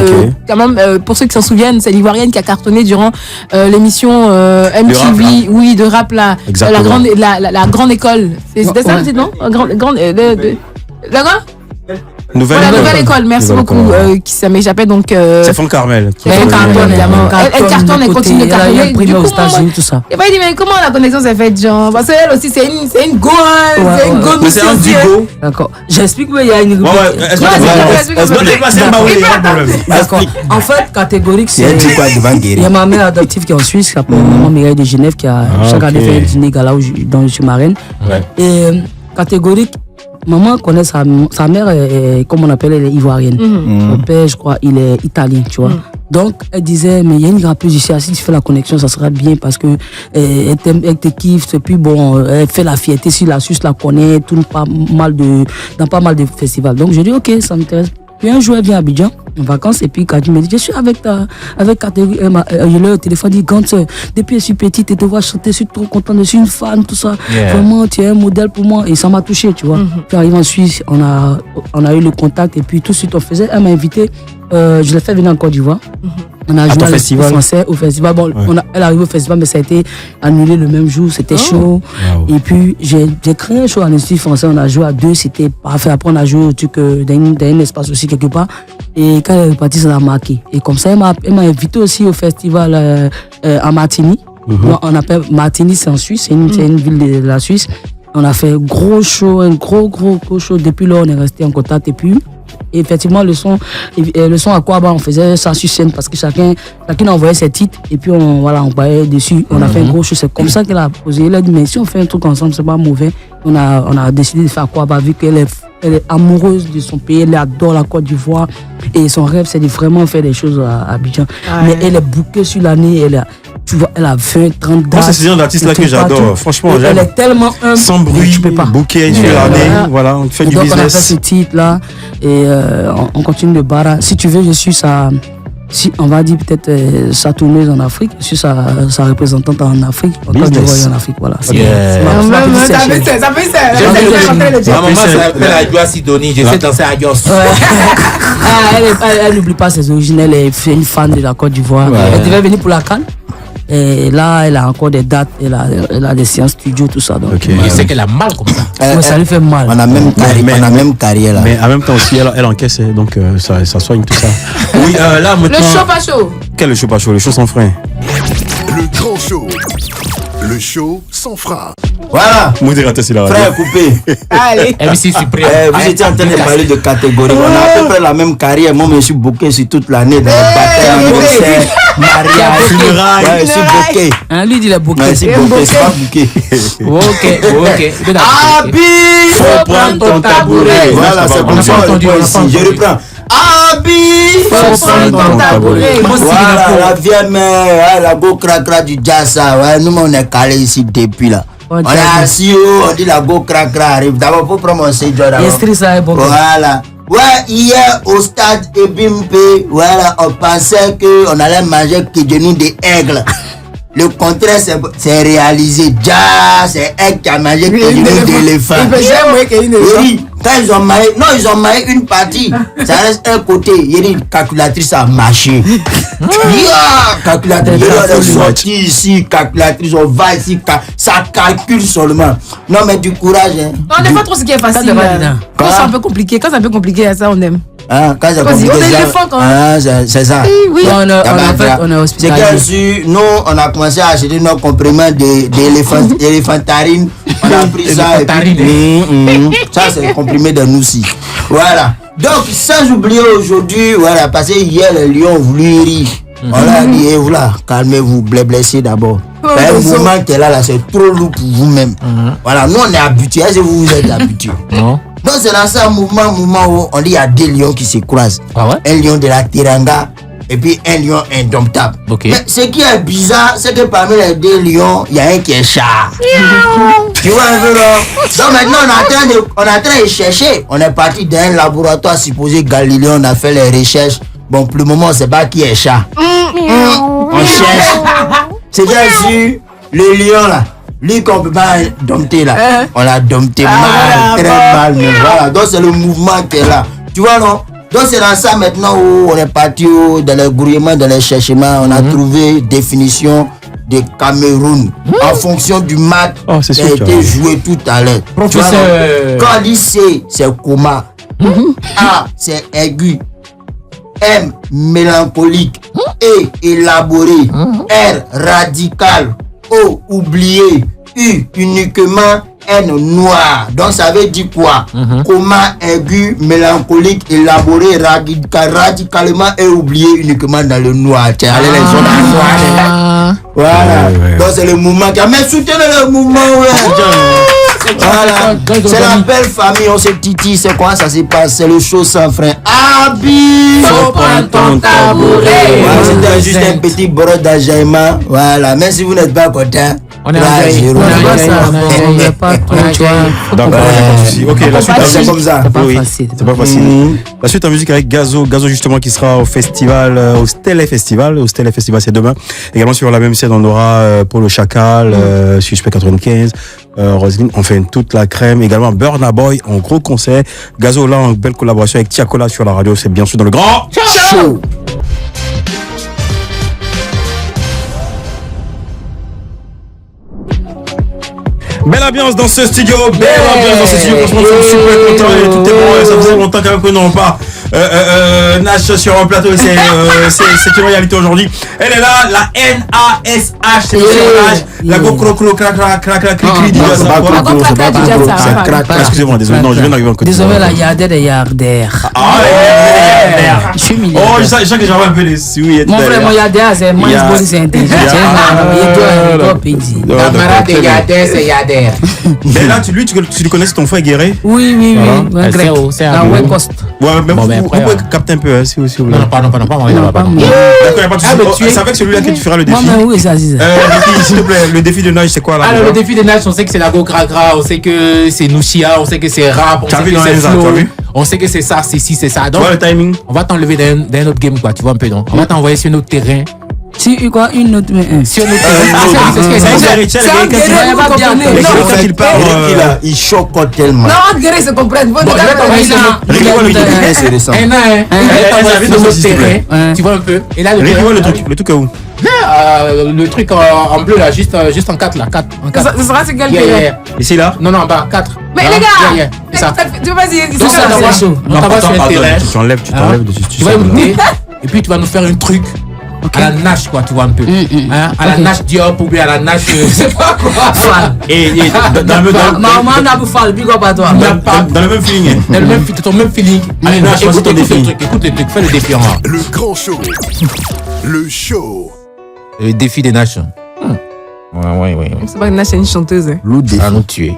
quand même, pour ceux qui s'en souviennent, c'est l'Ivoirienne qui a cartonné durant l'émission MTV, de rap là, la grande école. C'était ça, non? D'accord? Nouvelle école, merci beaucoup. Qui ça m'échappait donc. C'est Franck Carmel. Elle cartonne, elle continue de cartonner. Du coup, tout ça. Et il dit mais comment la connexion s'est faite, genre? Parce qu'elle aussi c'est une go, c'est une go. C'est un duo. D'accord. J'explique mais il y a une. D'accord. En fait, Catégorique, c'est. Il y a ma mère adoptive qui est en Suisse, qui s'appelle Maman Mireille de Genève, qui a chaque année fait un dîner gala dont je suis marraine. Et Catégorique. Maman connaît sa mère, comme on appelle, elle est ivoirienne. Mon père, je crois, il est italien, tu vois. Donc, elle disait, mais il y a une rappeuse ici, si tu fais la connexion, ça sera bien parce que elle te kiffe, et puis bon, elle fait la fierté, si la Suisse la connaît, dans pas mal de festivals. Donc, je dis, ok, ça m'intéresse. Puis un jour, elle vient à Abidjan. en vacances et puis Kadi me dit je suis avec catégorie. Je l'ai au téléphone, dit quand depuis que je suis petite et te voir chanter, je suis trop contente, je suis une fan, tout ça. Vraiment, tu es un modèle pour moi et ça m'a touché, tu vois. Puis arrivé en Suisse, on a eu le contact et puis tout de suite elle m'a invité. Je l'ai fait venir en Côte d'Ivoire. On a joué au français au festival. Bon, elle arrive au festival, mais ça a été annulé le même jour. C'était chaud. Wow. Et puis, j'ai créé un show à l'Institut français. On a joué à 2, c'était parfait. Après, on a joué au truc dans un espace aussi quelque part. Et quand elle est partie, ça l'a marqué. Et comme ça, elle m'a invité aussi au festival à Martigny. On appelle Martigny, c'est en Suisse. C'est une ville de la Suisse. On a fait un gros show. Depuis là, on est resté en contact. Et effectivement, le son à quoi on faisait ça sur scène parce que chacun envoyait ses titres et puis on parlait dessus. On a fait un gros show. C'est comme ça qu'elle a posé. Elle a dit, mais si on fait un truc ensemble, c'est pas mauvais. On a décidé de faire quoi vu qu'elle est amoureuse de son pays, elle adore la Côte d'Ivoire et son rêve, c'est de vraiment faire des choses à Abidjan. Mais elle est bouquée sur l'année, tu vois, elle a 20, 30 dates. Moi, c'est ce genre d'artiste-là que j'adore. Franchement, elle est tellement humble. Sans bruit, tu peux pas. Bouquet sur l'année. Voilà, on fait du business. On a fait ce titre-là et on continue de barra. Si tu veux, je suis si on va dire peut-être sa tourneuse en Afrique, je suis sa représentante en Afrique, en Côte d'Ivoire en Afrique, voilà. Ça fait ça. Ma maman s'appelle Adjoa Sidonie, je sais danser à Adios. Elle n'oublie pas ses origines, elle est une fan de la Côte d'Ivoire. Elle devait venir pour la CAN. Et là, elle a encore des dates, elle a des séances studio, tout ça. Donc, je sais qu'elle a mal comme ça. Ça lui fait mal. On a même carrière là. Mais en même temps aussi, elle encaisse, donc ça soigne tout ça. Oui, là maintenant. Le show pas chaud. Quel le show pas chaud? Le show sans frein. Le grand show. Le show sans frein. Voilà. Modérateur, c'est la radio. Frère coupé. Allez. MC Supreme. Vous étiez en train de parler de catégorie. On a à peu près la même carrière. Moi, je me suis bouqué sur toute l'année dans les batailles, concert, mariage, funérailles. Ouais, je suis bouqué. Lui, il est bouqué. C'est bouqué, c'est pas bouqué. Ok. Abi, faut prendre ton tabouret. Voilà, c'est comme ça. Je reprends. Abi, faut prendre ton tabouret. Voilà, la vieille mère, la go cracra du jazz. Nous, on est calé ici depuis là. On est assis, on dit la go cracra arrive. D'abord, pour prendre mon séjour. Voilà. Ouais, hier au stade Ebimpe, voilà, on pensait qu'on allait manger Kidjeni des aigles. Le contraire, c'est réalisé. Déjà, c'est elle qui a mangé Kidjeni d'éléphant. Oui, quand ils ont maillé une partie. Ça reste un côté. Il y a une calculatrice à marcher. Calculatrice, on est sorti ici, calculatrice, on va ici, ça calcule seulement. Non, mais du courage. Hein. On n'aime pas trop ce qui est facile. Quand c'est un peu compliqué, ça on aime. Quand c'est compliqué, c'est ça. Oui. On est hospitalisé. C'est que nous, on a commencé à acheter nos comprimés d'éléphantarine. On a pris ça. Ça, c'est le comprimé de nous aussi. Voilà. Donc, sans oublier aujourd'hui, voilà, parce que hier, les lions ont voulu rire. On a dit, voilà, calmez-vous, blessez d'abord. Un mouvement qui est là, c'est trop lourd pour vous-même. Voilà, nous, on est habitués. Est-ce que vous êtes habitués? Non. Donc, c'est dans ce mouvement où on dit qu'il y a 2 lions qui se croisent. Ah ouais? Un lion de la Teranga et puis un lion indomptable. Okay. Mais ce qui est bizarre, c'est que parmi les 2 lions, il y a un qui est chat. Tu vois un peu là? Donc maintenant, on est en train de chercher. On est parti dans un laboratoire supposé Galilée, on a fait les recherches. Bon, pour le moment, on ne sait pas qui est chat. On cherche. C'est bien sûr, le lion là. Lui qu'on peut pas dompter là. On l'a dompté mal, très mal. Mais voilà, donc c'est le mouvement qui est là. Tu vois non? Donc c'est dans ça maintenant où on est parti dans les gouvernements, dans les cherchements. On a trouvé définition de Cameroun en fonction du match qui a été joué tout à l'heure. Quand on dit C, c'est coma. A, c'est aigu. M, mélancolique. E, élaboré. R, radical. O, oublié. U, uniquement. N, noir. Donc ça veut dire quoi? Comment aigu, mélancolique, élaboré, radicalement et oublié uniquement dans le noir. Tiens, allez les zones à noir. Voilà. Donc c'est le mouvement qui a... Mais soutenez le mouvement, Voilà. C'est la belle famille, on se titille. C'est quoi ça se passe? C'est le show sans frein. Abi, faut prendre ton tabouret. C'était juste un petit bord d'agrément. Voilà. Même si vous n'êtes pas content, On est on pas trop, tu vois. D'accord, pas de souci. Ok, la suite c'est comme ça. C'est pas facile. C'est pas facile. La suite en musique avec Gazo justement qui sera au festival, au Stella Festival. Au Stella Festival, c'est demain. Également sur la même scène, on aura Polo Chacal, Suspect 95, Roselyne, on fait toute la crème. Également Burna Boy en gros concert. Gazo là en belle collaboration avec Tiakola sur la radio, c'est bien sûr dans le grand show. Belle ambiance dans ce studio, franchement je suis super content et tout est bon, ça faisait longtemps quand même que non pas Nash sur un plateau et c'est une réalité aujourd'hui. Elle est là, la NASH, c'est Nash, la go cro crac excusez-moi, désolé, non je viens d'arriver en côté. Désolé la Yarder et Yarder. Je suis milliardaire. Oh, je sais que j'avais un peu des sous. Mon frère, mon Yarder, c'est moins beau, c'est intelligent. Il doit payer. Camarade de Yarder, c'est Yarder. Mais là, tu le connais, c'est ton frère Guéret? Oui. C'est un West Coast. Ouais, mais vous pouvez capter un peu, si vous voulez. Non, pardon. D'accord, il n'y a pas de souci. C'est avec celui-là que tu feras le défi. Oui, ça, c'est ça. S'il te plaît, le défi de Nash, c'est quoi là? Alors, le défi de Nash, on sait que c'est la go cragra, on sait que c'est Nushia, on sait que c'est rap, on sait que c'est flow, on sait que c'est ça, c'est ci, c'est ça. Donc, le timing. On va t'enlever d'un autre game, quoi, tu vois un peu, non? On va t'envoyer sur notre terrain. Si quoi, une autre mais sur notre terrain. C'est un guerrier, pas bien. Quand il parle, il choque tellement. Non, guerrier, c'est comprendre. Bon, tu vois un peu. Et là, le truc où? Le truc en bleu là, juste en 4 là, 4. Ça sera c'est quel pays? Ici là? Non, en bas, 4. Mais les gars, tu vas dire que c'est chaud. On t'envoie sur un terrain. Tu t'enlèves de tu vas écouter et puis tu vas nous faire un truc. À la Nash quoi, tu vois un peu. À la Nash Diop ou bien à la Nash c'est pas quoi. Et maman n'a pas fait big up à toi. Dans le même feeling. Dans le même ton même feeling. Allez Nash, écoute le truc, fais le défi en rap. Le grand show. Le show. Le défi des Nash. Ouais. C'est pas une Nash, c'est une chanteuse. L'autre à nous tuer.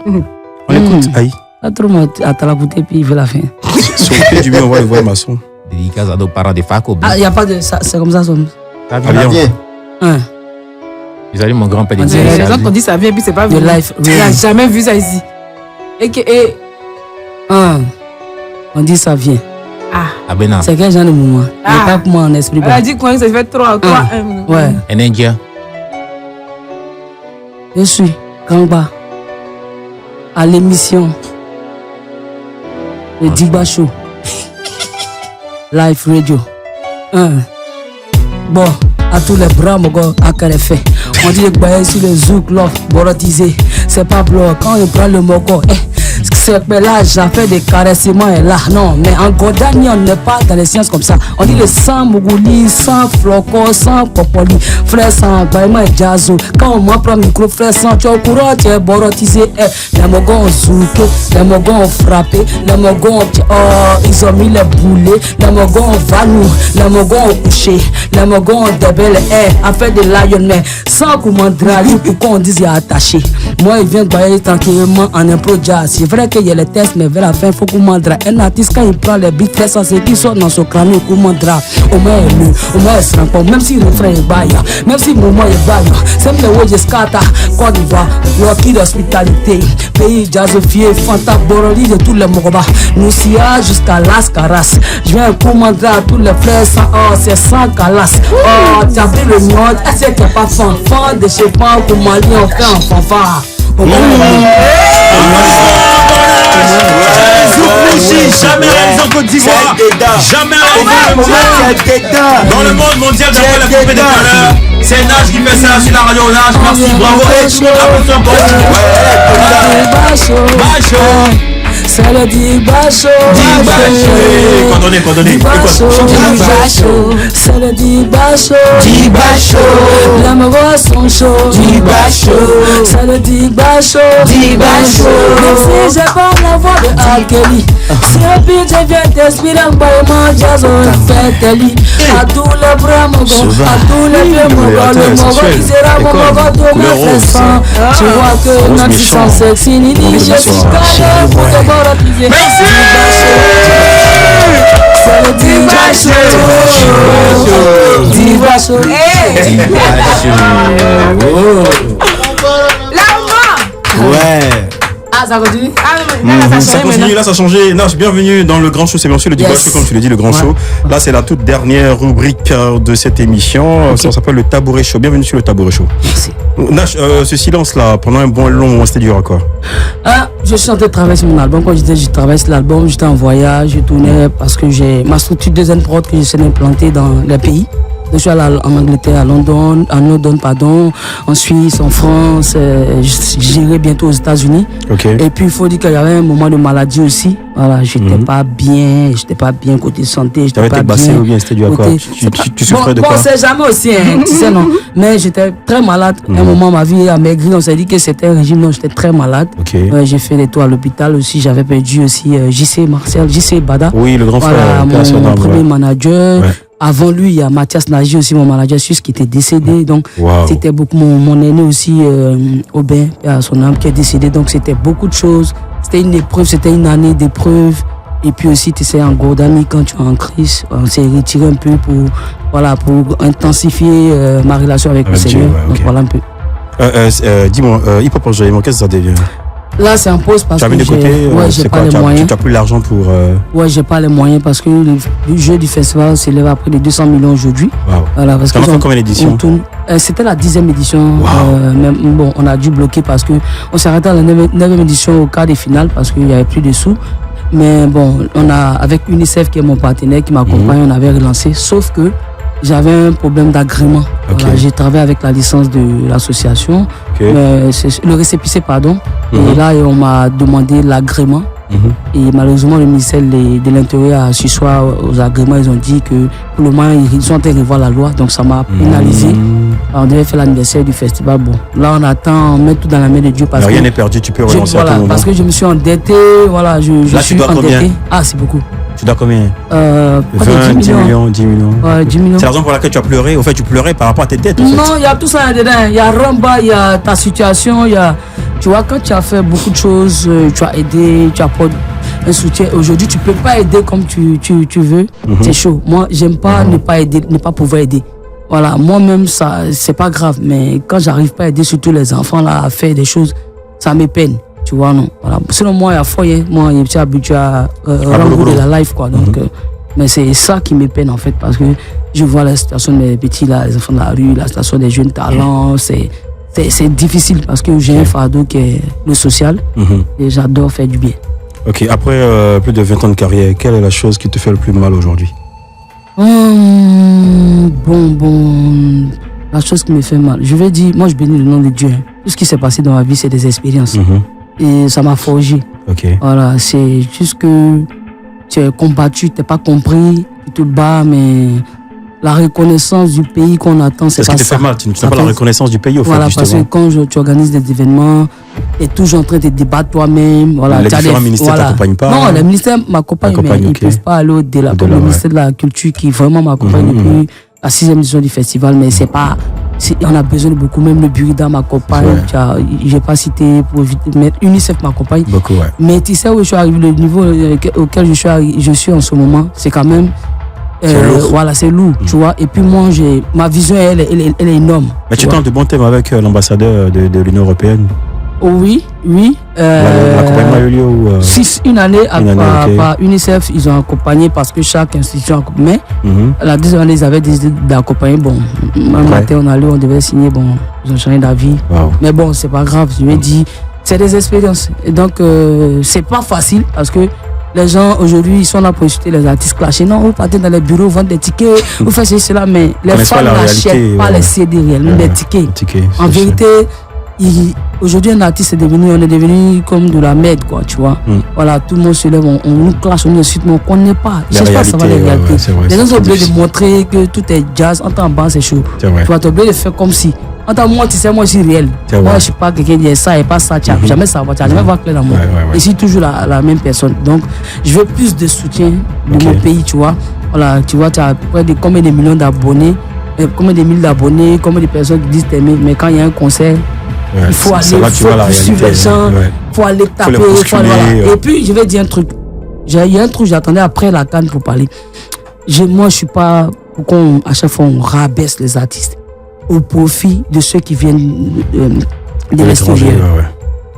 On écoute. Aïe. Attends la bouteille puis il veut la fin. Sur le pied du mur, on va le voir maçon. Dédicace à nos parents des Faco. Ah, il n'y a pas de ça, c'est comme ça. Ça vient. Vous allez mon grand-père. Les gens t'ont dit ça vient, puis c'est pas vu. Tu n'as jamais vu ça ici. Et on dit ça vient. Ah ben non. C'est quel genre de moment? Mais pas pour moi en esprit. Elle a dit quoi? Ça fait 3. Ouais. Un Indien. Je suis Kangba à l'émission Le Diba Show. Live Radio. Bon, à tous les bras, mon gars, à quel effet? On dit que sur le zouk, love, borotisé. C'est pas bloc, quand il prend le moco, c'est que là, j'ai fait des caressements et là, non, mais en Godani, on n'est pas dans les sciences comme ça. On dit le sang Mougouli, sans Floco, sans Popoli, frère sans Baïma et Jazo. Quand on m'apprend le micro, frère sans, tu es au courant, tu es borotisé. Les mogons ont zouké, les mogons ont frappé, les mogons ils ont mis les boulets, les mogons ont vanou, les mogons ont couché, les mogons ont débellé, a fait des lions, mais sans commandrali, pourquoi on dit il y a attaché. Moi, il vient de bailler tranquillement en impro jazz. C'est vrai qu'il y a les tests, mais vers la fin, il faut commandra. Un artiste, quand il prend les beats, fait ça, c'est qu'il sort dans son crâne, il commandra. Au moins, il se rend même si le frère est baillant, même si le moment est baillant. C'est le way jusqu'à Côte d'Ivoire, Rocky d'hospitalité, pays jazzofié, Fanta Boroli de tous les Mogoba, Noussia jusqu'à Las Caras. Je viens commander à tous les frères sans c'est sans calas. Tu as pris le nom, est-ce qu'il n'y a pas fanfan de chez Pan pour Mali, on fait un fanfare. Jamais réalisé en Côte d'Ivoire, jamais réalisé dans le monde mondial d'après la Coupe des valeurs. C'est Nash qui fait ça sur la radio Nash. Merci, bravo. C'est le Diba Show. Condonné. C'est le Diba Show. Les morts sont chauds. C'est le Diba Show. Si j'ai pas la voix de Alkeli, si un pitch vient t'inspirer un baillement jazz, on fait teli. À tous les bras, mon gars, à tous les pieds, mon gars, le mogo qui sera mon mogo, tout me fait sang. Tu vois que même si sans sexy, ni je suis calé pour te borotiser. Merci. C'est le Diba Show. Ouais. Ah, ça continue. Ça continue, là ça a changé. Non, bienvenue dans le grand show, c'est bien sûr le Dubois Show, comme tu le dis, le grand show. Là c'est la toute dernière rubrique de cette émission. Ça s'appelle le Tabouret Show. Bienvenue sur le Tabouret Show. Merci. Nash, ce silence là, pendant un bon long moment, c'était dur à quoi? Je suis en train de travailler sur mon album. Quand je travaillais sur l'album, j'étais en voyage, je tournais parce que j'ai ma structure de Zen Prod que j'essaie d'implanter dans les pays. Je suis allé en Angleterre, en London, en Suisse, en France, j'irai bientôt aux États-Unis. Et puis il faut dire qu'il y avait un moment de maladie aussi. Voilà, j'étais pas bien côté santé. Tu avais été bassé ou bien c'était dû à quoi? Tu souffrais de quoi? Bon, on sait jamais aussi, hein, tu sais non. Mais j'étais très malade. À un moment, ma vie a maigri, on s'est dit que c'était un régime, non, j'étais très malade. J'ai fait des tours à l'hôpital aussi, j'avais perdu aussi JC Bada. Oui, le grand frère. Mon premier manager. Ouais. Avant lui, il y a Mathias Nagy aussi, mon manager suisse, qui était décédé. Donc, c'était beaucoup mon aîné aussi, Aubin, à son âme, qui est décédé. Donc, c'était beaucoup de choses. C'était une épreuve, c'était une année d'épreuve. Et puis aussi, tu sais, en Gordanie, quand tu es en crise, on s'est retiré un peu pour intensifier ma relation avec le Seigneur. Donc, voilà un peu. Dis-moi, Hip Hop Enjaillement, qu'est-ce que ça devient? Là, c'est un pause parce que j'ai pas les moyens. Tu n'as plus l'argent pour... Ouais, j'ai pas les moyens parce que le jeu du festival s'élève à près de 200 millions aujourd'hui. Voilà, parce que fait combien d'éditions? C'était la 10e édition. Mais bon, on a dû bloquer parce que on s'est arrêté à la 9e édition au quart des finales parce qu'il n'y avait plus de sous. Mais bon, on a, avec UNICEF qui est mon partenaire, qui m'accompagne, on avait relancé. Sauf que j'avais un problème d'agrément. Voilà, j'ai travaillé avec la licence de l'association, le récépissé, pardon. Et là, on m'a demandé l'agrément. Et malheureusement, le ministère de l'Intérieur a su soir aux agréments. Ils ont dit que pour le moment, ils sont en train de revoir la loi. Donc, ça m'a pénalisé. Alors, on devait faire l'anniversaire du festival. Bon, là, on attend, on met tout dans la main de Dieu. Parce rien n'est perdu, tu peux relancer à tout moment. Parce que je me suis endetté. Voilà, je là, suis tu dois endetté. Combien? Ah, c'est beaucoup. Tu dois combien? 20, 10 millions. 10 millions. Ouais, 10 millions. C'est la raison pour laquelle tu as pleuré. Au fait, tu pleurais par rapport à tes dettes. Non, il y a tout ça dedans. Il y a Ramba, il y a ta situation, il y a... Tu vois, quand tu as fait beaucoup de choses, tu as aidé, tu apportes un soutien. Aujourd'hui, tu peux pas aider comme tu veux. C'est chaud. Moi, j'aime pas ne pas aider, ne pas pouvoir aider. Voilà, moi-même, ça, c'est pas grave. Mais quand j'arrive pas à aider surtout les enfants là, à faire des choses, ça me peine. Tu vois, non. Voilà. Sinon, moi, il y a foyer. Moi, je suis habitué à de la life, quoi. Donc, mais c'est ça qui me peine, en fait, parce que je vois la situation des petits, là, les enfants de la rue, la situation des jeunes talents. C'est difficile parce que j'ai un fardeau qui est le social et j'adore faire du bien. Ok, après plus de 20 ans de carrière, quelle est la chose qui te fait le plus mal aujourd'hui? La chose qui me fait mal, je vais dire, moi je bénis le nom de Dieu. Tout ce qui s'est passé dans ma vie, c'est des expériences. Et ça m'a forgé. Voilà, c'est juste que tu es combattu, tu n'es pas compris, tu te bats, mais la reconnaissance du pays qu'on attend, c'est pas ça. Est-ce que tu fait mal? Tu n'as pas la reconnaissance du pays au fait, voilà, justement. parce que quand tu organises des événements, tu es toujours en train de te débattre toi-même. Voilà, les différents ministères t'accompagnent pas? Non, les ministères m'accompagnent, mais ils ne peuvent pas aller au-delà. Comme le ministère de la Culture qui vraiment m'accompagne depuis la 6e édition du festival, mais c'est pas... On a besoin de beaucoup, même le Burida m'accompagne. Je n'ai pas cité pour éviter, mais UNICEF m'accompagne. Mais tu sais où je suis arrivé, le niveau auquel je suis en ce moment, c'est quand même... voilà, c'est lourd, tu vois. Et puis moi, ma vision, elle est énorme. Mais tu tentes de bons thèmes avec l'ambassadeur de l'Union Européenne? Oui. L'accompagnement a eu lieu où une année, par UNICEF, ils ont accompagné parce que chaque institution a accompagné. La deuxième année, ils avaient décidé d'accompagner. Bon, un matin, on devait signer. Bon, ils ont changé d'avis. Mais bon, c'est pas grave. Je me dis, c'est des expériences. Et donc, c'est pas facile parce que les gens aujourd'hui, ils sont là pour insulter les artistes clashés. Non, vous partez dans les bureaux, vous vendez des tickets, vous faites cela, mais les femmes n'achètent pas les CD réellement, les tickets. En vérité, aujourd'hui, un artiste on est devenu comme de la merde, quoi, tu vois. Voilà, tout le monde se lève, on nous clash, on nous insulte, mais on ne connaît pas. Je ne sais pas ça va les réalités. Les gens sont obligés de montrer que tout est jazz, en temps bas, c'est chaud. Tu vas t'obliger de faire comme si. Moi, tu sais, moi, je suis réel. Moi, je ne suis pas quelqu'un qui dit ça et pas ça. Tu n'as jamais savoir, tu n'as jamais voir clair dans moi. Je suis toujours la même personne. Donc, je veux plus de soutien de mon pays, tu vois. Voilà, tu vois, tu as près de combien de millions d'abonnés, combien de milliers d'abonnés, combien de personnes qui disent t'aimer, mais quand il y a un concert, il faut aller suivre les gens, il faut aller taper. Et puis, je vais dire un truc. Il y a un truc, j'attendais après la CAN pour parler. Moi, je ne suis pas pour qu'à chaque fois, on rabaisse les artistes au profit de ceux qui viennent de l'extérieur.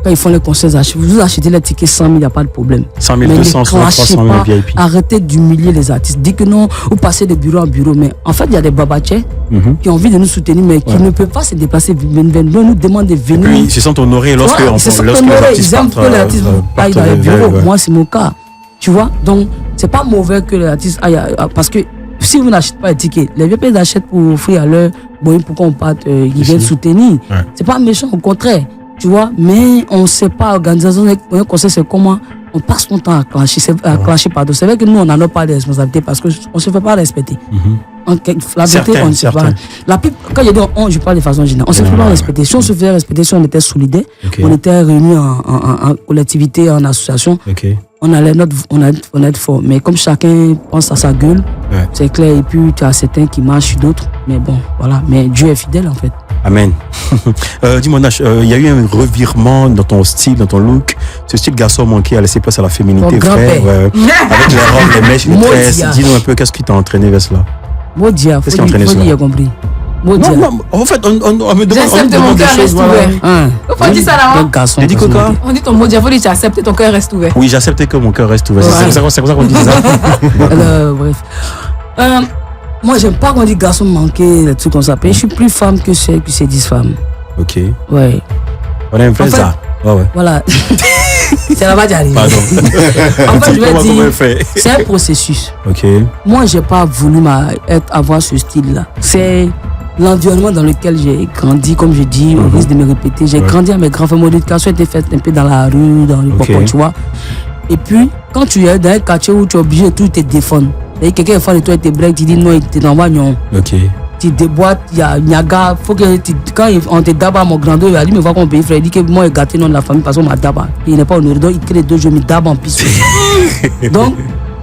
Quand ils font les concerts, vous achetez les tickets 100 000, il n'y a pas de problème. 100 000, 200, 300 000 VIP. Arrêtez d'humilier les artistes. Dites que non, vous passez de bureau en bureau. Mais en fait, il y a des babachés qui ont envie de nous soutenir, mais qui ne peuvent pas se déplacer. Nous demandent de venir. Oui, ils se sentent honorés lorsque les artistes ils aiment que les artistes aillent dans les bureaux. Moi, c'est mon cas. Tu vois? Donc, c'est pas mauvais que les artistes aillent. Parce que si vous n'achetez pas les tickets, les VIP achètent pour offrir à l'heure. Bon, pourquoi on part, ils viennent soutenir. C'est pas méchant, au contraire. Tu vois, mais on ne sait pas, organisation, un conseil, c'est comment on passe son temps à clencher, pardon. C'est vrai que nous, on n'en a pas de responsabilité parce qu'on ne se fait pas respecter. La vérité, on ne sait pas. Quand je dis je parle de façon générale, on ne se fait pas respecter. Si on se faisait respecter, si on était solidaires, on était réunis en collectivité, en association, on allait être fort. Mais comme chacun pense à sa gueule, c'est clair, et puis tu as certains qui marchent sur d'autres. Mais bon, voilà. Mais Dieu est fidèle, en fait. Amen. Dis-moi, Nash, il y a eu un revirement dans ton style, dans ton look. Ce style garçon manqué a laissé place à la féminité, frère. Avec les robes, les mèches, les tresses. Dis-nous un peu, qu'est-ce qui t'a entraîné vers cela? Modia, qu'est-ce qui t'a entraîné cela? J'ai compris. Modia. Non, en fait, on me demande des choses. Faut dire ça là. Tu dis quoi? On dit ton Modia, il faut dire que tu acceptes, ton cœur reste ouvert. Oui, j'accepte que mon cœur reste ouvert. C'est comme ça qu'on dit ça. Bref. Moi, j'aime pas qu'on dit garçon manqué, des trucs comme ça. Je suis plus femme que ces 10 femmes. Ok. Ouais. On aime faire ça. Ouais. Voilà. C'est là-bas d'y arriver. Pardon. En fait, je vais dire, c'est un processus. Ok. Moi, j'ai pas voulu avoir ce style-là. C'est l'environnement dans lequel j'ai grandi, comme je dis, au risque de me répéter. J'ai grandi à mes grands frères. Mon éducation était faite un peu dans la rue, dans le pop, tu vois. Et puis, quand tu es dans un quartier où tu es obligé de tout te défendre, et quelqu'un fait de toi et te break, tu dis non, il te n'envoie non. Ok. Tu déboîtes, il y a Niaga, faut que quand on te d'abord mon grand-deux, il a dit, mais voir qu'on paye frère, il dit que moi, il gâté non de la famille parce qu'on m'a d'abord. Il n'est pas honoré, donc il crée 2 jours, mais d'abord en piste. Donc,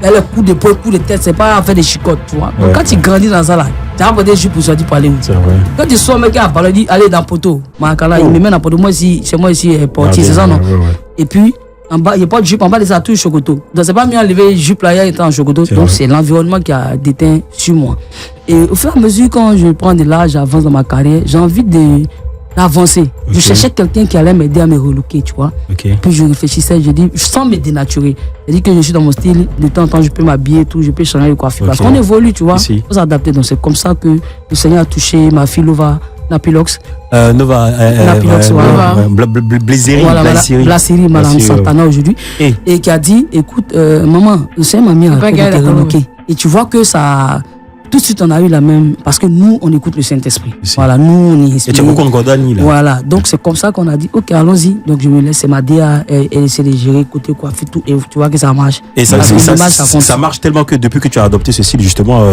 il y a le coup de poing, coup de tête, c'est pas à faire des chicottes, tu vois. Donc, quand tu grandis dans ça là, tu as des jupes pour sortir pour aller où? C'est vrai. Quand tu sors, mec, il dit, allez dans le poteau. Il me met dans le poteau. Moi, ici, chez moi, ici, portier, c'est ça, non? Et puis, en bas, il n'y a pas de jupe, en bas de ça, tout est chocoto. Donc, c'est pas mieux enlever jupe là, il était en chocoto. Donc, c'est l'environnement qui a déteint sur moi. Et au fur et à mesure, quand je prends de l'âge, j'avance dans ma carrière, j'ai envie d'avancer. Je cherchais quelqu'un qui allait m'aider à me relooker, tu vois. Puis, je réfléchissais, je dis, sans me dénaturer. Je dis que je suis dans mon style, de temps en temps, je peux m'habiller, tout, je peux changer de coiffure. Parce qu'on évolue, tu vois. Il faut s'adapter. Donc, c'est comme ça que le Seigneur a touché ma fille Lova Napilox. Nova. Napilox, voilà. Blacéry, Madame Santana aujourd'hui. Et qui a dit, écoute, maman, le Seigneur m'a mis à te relooker. Et tu vois que ça... Tout de suite, on a eu la même... Parce que nous, on écoute le Saint-Esprit. Voilà, nous, on est inspirés. Et tu as beaucoup de Godani, là. Voilà, donc c'est comme ça qu'on a dit, ok, allons-y. Donc je me laisse, c'est ma DA, elle essaie de gérer, côté quoi, fait tout, et tu vois que ça marche. Et ça marche tellement que depuis que tu as adopté ce style, justement,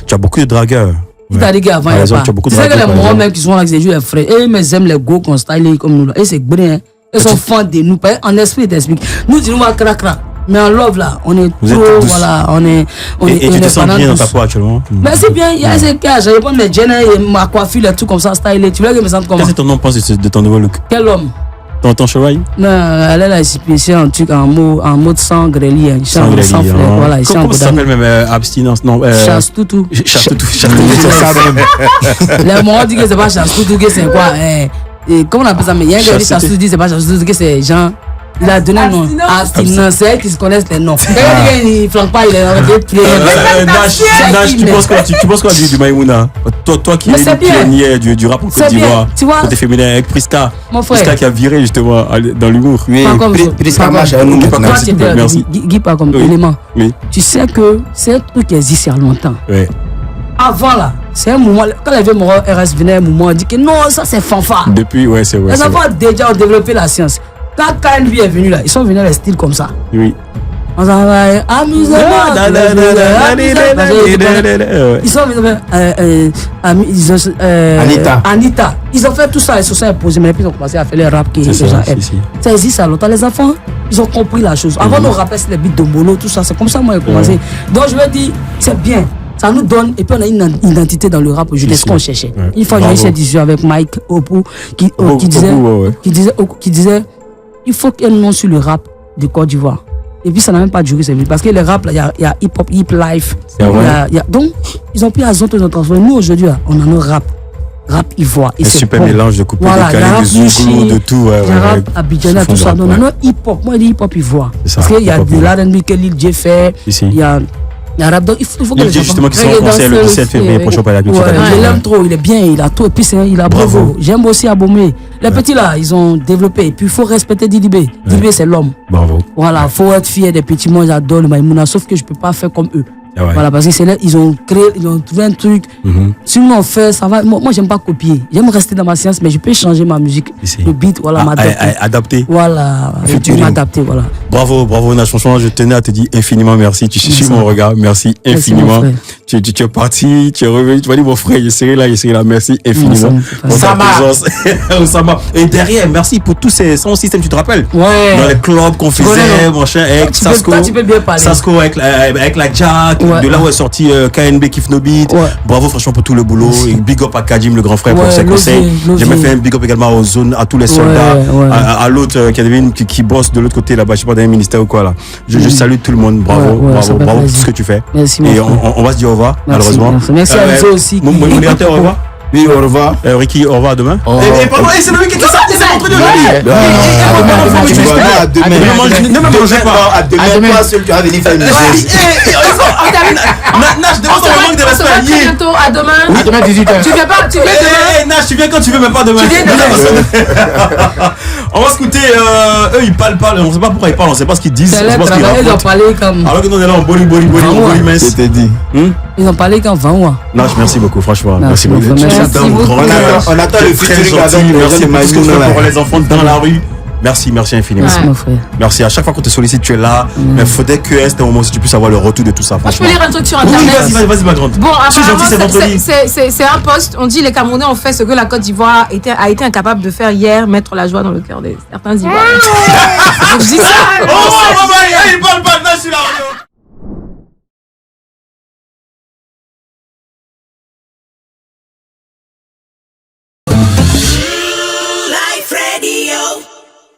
tu as beaucoup de dragueurs. Tu as des gars avant, il n'y a pas. Tu sais que les morts même qui sont là, qui jouent les frères, et mais ils aiment les go qu'on style comme nous là. Et c'est brillant. Ils sont fans de nous. En esprit, ils t'expliquent. Nous, disons, on va crac. Mais en love là, on est trop, voilà, on est. Et tu te sens bien dans ta peau actuellement? Mais c'est bien, il y a ces cas, je réponds mes jeans et ma coiffure, et tout comme ça, style. Tu veux que je me sente comment? Qu'est-ce que ton nom pense de ton nouveau look? Quel homme? Ton cheval? Non, elle est là, spéciale en truc en mode sans grelier, sans fleur. Voilà, comment ça s'appelle même abstinence? Non, chasse-toutou. Chasse-toutou. Les morts disent que c'est pas chasse-toutou, que c'est quoi? Comment on appelle ça? Mais il y a un gars qui dit chasse-toutou, c'est pas chasse-toutou, que c'est Jean. Il a donné un nom. Abstinence, c'est elle qui se connaissent les noms. Il ne flanque pas, il est en train de prier. Nash, tu penses quoi du Maïmouna? Toi qui es le pionnier du rap en Côte d'Ivoire, côté féminin, avec Priska. Priska qui a viré justement dans l'humour. Oui, Priska marche avec nous maintenant. Merci. Guy, pas comme élément. Tu sais que c'est un truc qui existe il y a longtemps. Avant là, c'est un moment, quand les vieux morts RS venaient un moment, on dit que non, ça c'est fanfare. Depuis, ouais, c'est vrai. Les enfants déjà ont développé la science. Quand KNB est venu là, ils sont venus avec style comme ça. Oui. On s'en va, amusement. Ils sont venus Anita. Ils ont fait tout ça, ils se sont imposés, mais puis ils ont commencé à faire les rap qui les gens aiment. Ça existe à longtemps. Les enfants, ils ont compris la chose. Avant, on rappelait les beats de Molo, tout ça. C'est comme ça moi j'ai commencé. Donc je me dis, c'est bien. Ça nous donne, et puis on a une identité dans le rap, je dis ce qu'on cherchait. Une fois, j'ai eu cette discussion avec Mike Opou qui disait il faut qu'il y ait un nom sur le rap de Côte d'Ivoire. Et puis ça n'a même pas duré, parce que le rap, il y a hip-hop, hip-life. Donc, ils ont pris à zone, ils ont transformé. Nous, aujourd'hui, on a nos rap. rap ivoire. Un super mélange de coupé, de Zouglo, de tout. Rap abidjanais, tout ça. Non, hip-hop. Moi, je dis hip-hop ivoire. Parce qu'il y a de l'R&B que Lil J fait. Il y a rap. Donc, il faut que Lil J, justement, qui sera en concert le 17 février prochain par la culture. Je l'aime trop, il est bien, il a tout. Et puis, il a bravo. J'aime aussi Abomé. Les petits là, ils ont développé. Et puis, il faut respecter Didibé. Didibé, c'est l'homme. Bravo. Voilà, il faut être fier des petits. Moi, j'adore le Maïmouna, sauf que je ne peux pas faire comme eux. Voilà, parce que c'est là, ils ont trouvé un truc. Si nous on fait, ça va. Moi, j'aime pas copier. J'aime rester dans ma science, mais je peux changer ma musique. Le beat, voilà, adapter. Voilà, m'adapter, voilà. Bravo, Nash. Franchement, je tenais à te dire infiniment merci. Tu suis mon regard. Merci infiniment. Tu es parti, tu es revenu. Tu m'as dit, mon frère, je serai là. Merci infiniment. Osama. Et derrière, merci pour tous ces sons systèmes, tu te rappelles? Ouais. Dans les clubs qu'on faisait, machin, avec Sasko. Tu peux bien parler. Sasko avec la Jack. De là où est sorti KNB Kif No Beat. Bravo franchement pour tout le boulot. Et big up à Kadim, le grand frère, pour ses conseils. J'ai même fait un big up également aux zones, à tous les soldats, à l'autre qui bosse de l'autre côté là-bas, je sais pas, dans un ministère ou quoi là. Je salue tout le monde. Bravo pour tout ce que tu fais. Merci. Et on va se dire au revoir, malheureusement. Merci à vous aussi. Mon modérateur, au revoir. Oui, au revoir. Ricky, au revoir à demain. Et pardon, c'est le mec qui dit ça, c'est contre Dieu. À demain. Ne me mangez pas. À demain, toi seul, tu vas venir faire une chose. Nash, demande ton manque de respect. On se voit bientôt, à demain. À demain, 18h. Tu viens pas, tu viens demain. Nash, tu viens quand tu veux, mais pas demain. Tu viens demain. On va écouter, eux ils parlent, on sait pas pourquoi ils parlent, on sait pas ce qu'ils disent, on sait pas ce qu'ils racontent. Alors que nous on est là en boli mince. C'était dit. Ils ont parlé qu'en 20 mois. Nash, merci beaucoup, franchement. Merci beaucoup. On attend le featuring avec merci pour les enfants dans la rue. Merci infiniment. Merci mon frère. Merci. À chaque fois qu'on te sollicite, tu es là. Mais il faudrait que à un moment si tu puisses avoir le retour de tout ça. Moi, je peux lire un truc sur internet. Vas-y, ma grande. Bon, apparemment, c'est un post. On dit les Camerounais ont fait ce que la Côte d'Ivoire a été incapable de faire hier, mettre la joie dans le cœur de certains Ivoiriens. Donc je dis ça. Oh, il parle pas de Nash sur la radio.